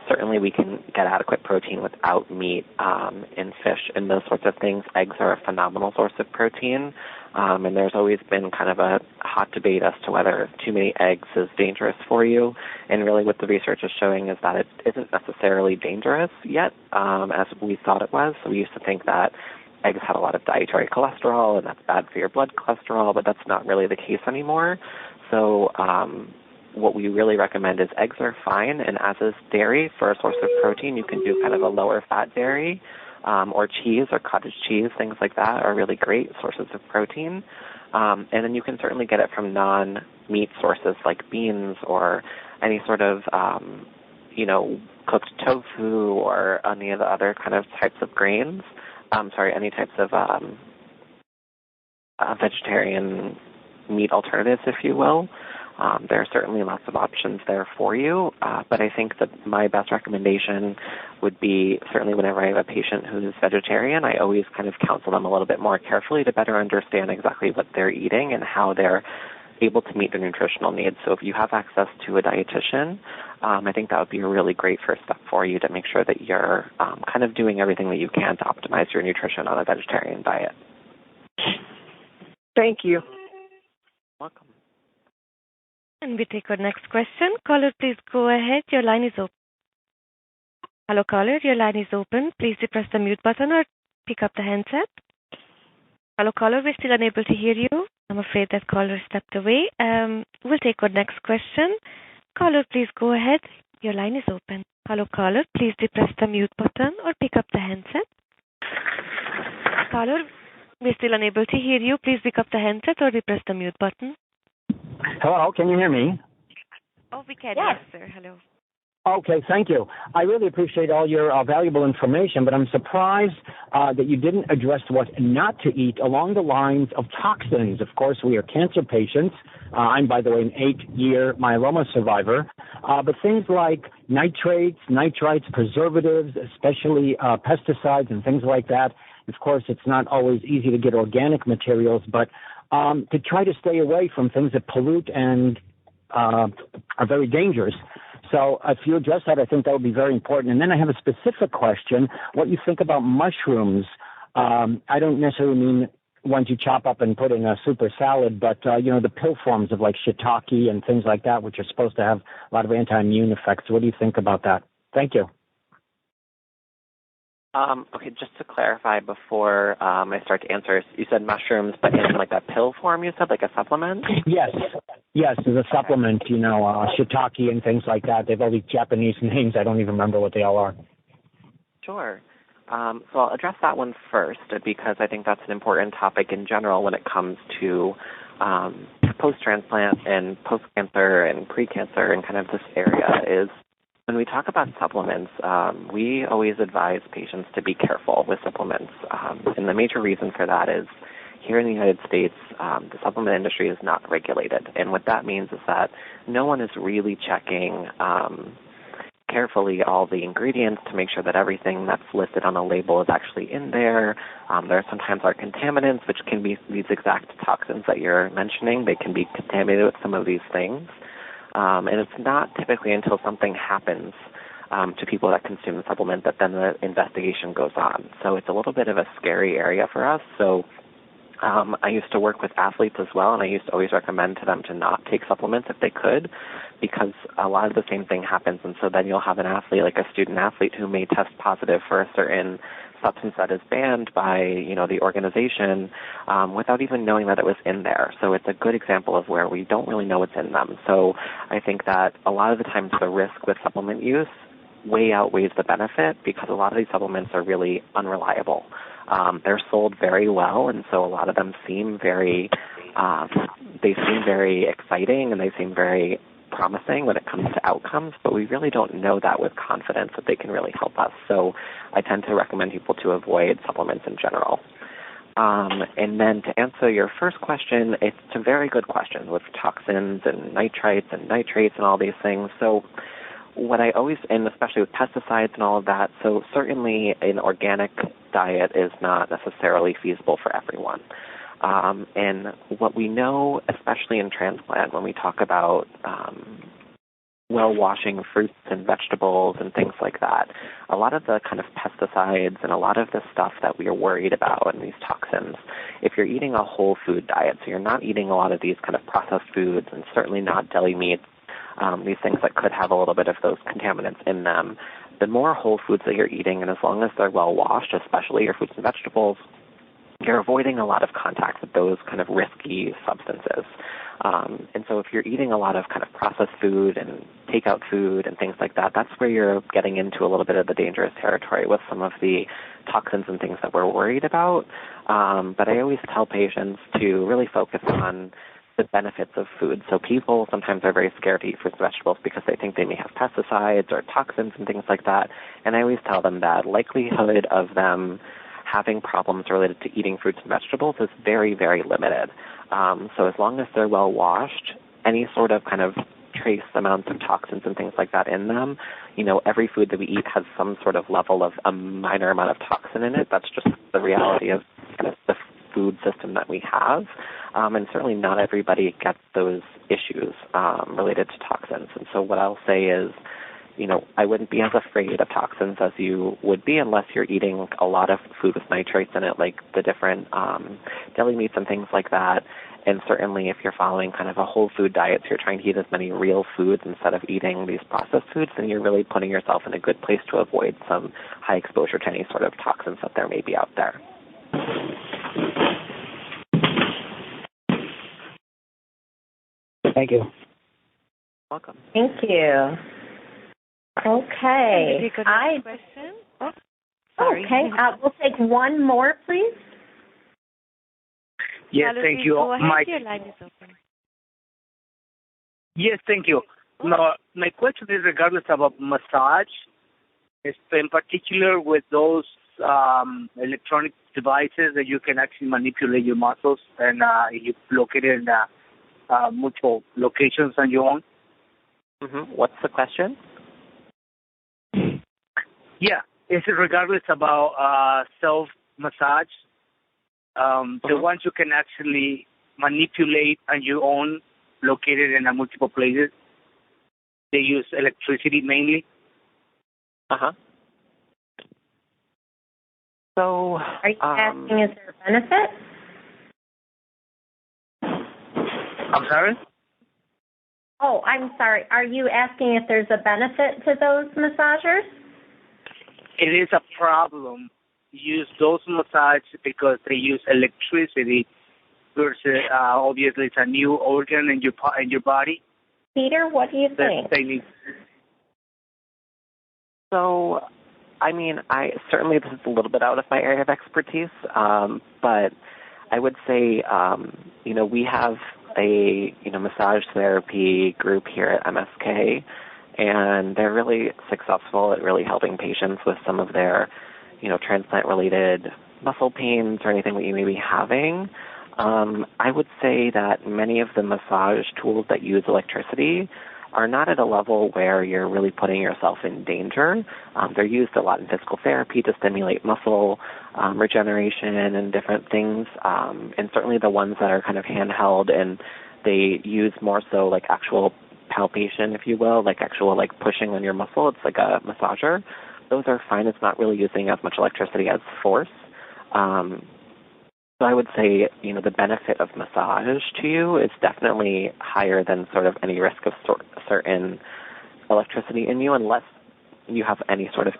certainly we can get adequate protein without meat and fish and those sorts of things. Eggs are a phenomenal source of protein. And there's always been kind of a hot debate as to whether too many eggs is dangerous for you. And really what the research is showing is that it isn't necessarily dangerous yet, as we thought it was. So we used to think that eggs had a lot of dietary cholesterol and that's bad for your blood cholesterol, but that's not really the case anymore. So what we really recommend is eggs are fine, and as is dairy for a source of protein. You can do kind of a lower fat dairy. Or cheese or cottage cheese, things like that are really great sources of protein. And then you can certainly get it from non-meat sources like beans or any sort of, cooked tofu or any of the other kind of types of grains. Any types of vegetarian meat alternatives, if you will. There are certainly lots of options there for you, but I think that my best recommendation would be certainly whenever I have a patient who's vegetarian, I always kind of counsel them a little bit more carefully to better understand exactly what they're eating and how they're able to meet their nutritional needs. So if you have access to a dietitian, I think that would be a really great first step for you to make sure that you're kind of doing everything that you can to optimize your nutrition on a vegetarian diet. Thank you. Welcome. And we take our next question. Caller, please go ahead. Your line is open. Hello, caller. Your line is open. Please depress the mute button or pick up the handset. Hello, caller. We're still unable to hear you. I'm afraid that caller stepped away. We'll take our next question. Caller, please go ahead. Your line is open. Hello, caller. Please depress the mute button or pick up the handset. Caller, we're still unable to hear you. Please pick up the handset or depress the mute button. Hello, can you hear me? Oh, we can. Yes, sir. Hello. Okay, thank you. I really appreciate all your valuable information, but I'm surprised that you didn't address what not to eat along the lines of toxins. Of course, we are cancer patients. I'm, by the way, an 8-year myeloma survivor. But things like nitrates, nitrites, preservatives, especially pesticides and things like that. Of course, it's not always easy to get organic materials, but to try to stay away from things that pollute and are very dangerous. So if you address that, I think that would be very important. And then I have a specific question, what you think about mushrooms. I don't necessarily mean ones you chop up and put in a super salad, but, the pill forms of like shiitake and things like that, which are supposed to have a lot of anti-immune effects. What do you think about that? Thank you. Okay, just to clarify before I start to answer, you said mushrooms, but in like that pill form, you said, like a supplement? Yes, as a supplement, shiitake and things like that. They have all these Japanese names. I don't even remember what they all are. Sure. So I'll address that one first because I think that's an important topic in general when it comes to post-transplant and post-cancer and pre-cancer and kind of this area is when we talk about supplements, we always advise patients to be careful with supplements. And the major reason for that is here in the United States, the supplement industry is not regulated. And what that means is that no one is really checking carefully all the ingredients to make sure that everything that's listed on a label is actually in there. There sometimes are contaminants, which can be these exact toxins that you're mentioning. They can be contaminated with some of these things. And it's not typically until something happens to people that consume the supplement that then the investigation goes on. So it's a little bit of a scary area for us. So I used to work with athletes as well, and I used to always recommend to them to not take supplements if they could, because a lot of the same thing happens. And so then you'll have an athlete, like a student athlete, who may test positive for a certain substance that is banned by, the organization without even knowing that it was in there. So it's a good example of where we don't really know what's in them. So I think that a lot of the times the risk with supplement use way outweighs the benefit because a lot of these supplements are really unreliable. They're sold very well, and so a lot of them seem very exciting and they seem very promising when it comes to outcomes, but we really don't know that with confidence that they can really help us. So I tend to recommend people to avoid supplements in general. And then to answer your first question, it's a very good question with toxins and nitrites and nitrates and all these things. So what I always, and especially with pesticides and all of that, so certainly an organic diet is not necessarily feasible for everyone. And what we know, especially in transplant, when we talk about well-washing fruits and vegetables and things like that, a lot of the kind of pesticides and a lot of the stuff that we are worried about and these toxins, if you're eating a whole food diet, so you're not eating a lot of these kind of processed foods and certainly not deli meats, these things that could have a little bit of those contaminants in them, the more whole foods that you're eating, and as long as they're well-washed, especially your fruits and vegetables, you're avoiding a lot of contact with those kind of risky substances. And so if you're eating a lot of kind of processed food and takeout food and things like that, that's where you're getting into a little bit of the dangerous territory with some of the toxins and things that we're worried about. But I always tell patients to really focus on the benefits of food. So people sometimes are very scared to eat fruits and vegetables because they think they may have pesticides or toxins and things like that. And I always tell them that likelihood of them having problems related to eating fruits and vegetables is very, very limited. So as long as they're well washed, any sort of kind of trace amounts of toxins and things like that in them, every food that we eat has some sort of level of a minor amount of toxin in it. That's just the reality of kind of the food system that we have. And certainly not everybody gets those issues related to toxins. And so what I'll say is, I wouldn't be as afraid of toxins as you would be unless you're eating a lot of food with nitrates in it, like the different deli meats and things like that. And certainly if you're following kind of a whole food diet, so you're trying to eat as many real foods instead of eating these processed foods, then you're really putting yourself in a good place to avoid some high exposure to any sort of toxins that there may be out there. Thank you. Welcome. Thank you. Okay. Question? Oh, sorry. Okay. We'll take one more, please. Yes, thank you. Go ahead. Your line is open. Yes, thank you. Now, my question is regardless about massage, in particular with those electronic devices that you can actually manipulate your muscles and you locate it in multiple locations on your own. Mm-hmm. What's the question? Yeah, is it regardless about self-massage? The ones you can actually manipulate on your own, located in multiple places. They use electricity mainly. Uh-huh. So, are you asking, is there a benefit? I'm sorry? Oh, I'm sorry. Are you asking if there's a benefit to those massagers? It is a problem. Use those massages because they use electricity versus obviously it's a new organ in your body. Peter, what do you think? So, I mean, certainly this is a little bit out of my area of expertise, but I would say, we have a massage therapy group here at MSK, and they're really successful at really helping patients with some of their, transplant-related muscle pains or anything that you may be having. I would say that many of the massage tools that use electricity are not at a level where you're really putting yourself in danger. They're used a lot in physical therapy to stimulate muscle regeneration and different things, and certainly the ones that are kind of handheld and they use more so like actual palpation, if you will, like actual like pushing on your muscle. It's like a massager. Those are fine. It's not really using as much electricity as force. So I would say, the benefit of massage to you is definitely higher than sort of any risk of certain electricity in you, unless you have any sort of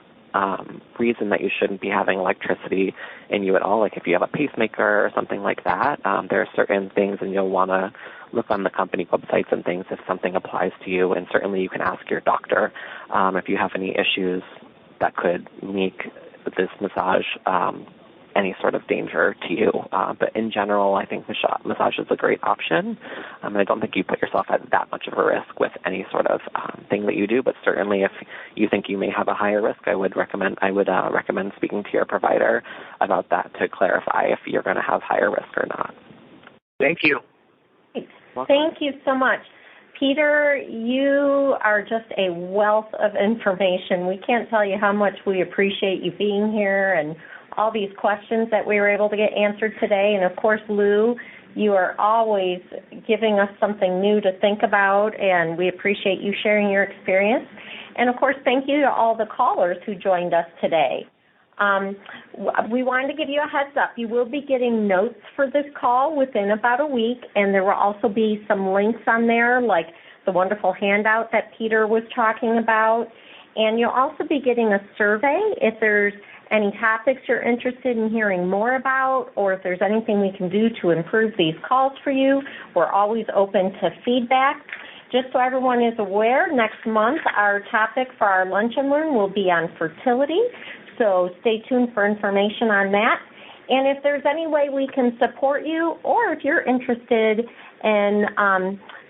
reason that you shouldn't be having electricity in you at all. Like if you have a pacemaker or something like that, there are certain things, and you'll want to look on the company websites and things if something applies to you, and certainly you can ask your doctor if you have any issues that could make this massage any sort of danger to you. But in general, I think massage is a great option. I don't think you put yourself at that much of a risk with any sort of thing that you do, but certainly if you think you may have a higher risk, I would recommend speaking to your provider about that to clarify if you're going to have higher risk or not. Thank you. Thank you so much. Peter, you are just a wealth of information. We can't tell you how much we appreciate you being here and all these questions that we were able to get answered today. And, of course, Lou, you are always giving us something new to think about, and we appreciate you sharing your experience. And, of course, thank you to all the callers who joined us today. We wanted to give you a heads up. You will be getting notes for this call within about a week, and there will also be some links on there, like the wonderful handout that Peter was talking about. And you'll also be getting a survey if there's any topics you're interested in hearing more about, or if there's anything we can do to improve these calls for you. We're always open to feedback. Just so everyone is aware, next month our topic for our Lunch and Learn will be on fertility. So stay tuned for information on that. And if there's any way we can support you, or if you're interested in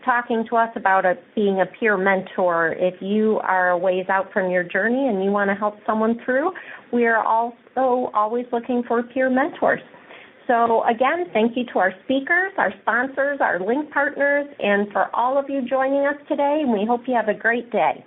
talking to us about being a peer mentor, if you are a ways out from your journey and you want to help someone through, we are also always looking for peer mentors. So again, thank you to our speakers, our sponsors, our link partners, and for all of you joining us today, and we hope you have a great day.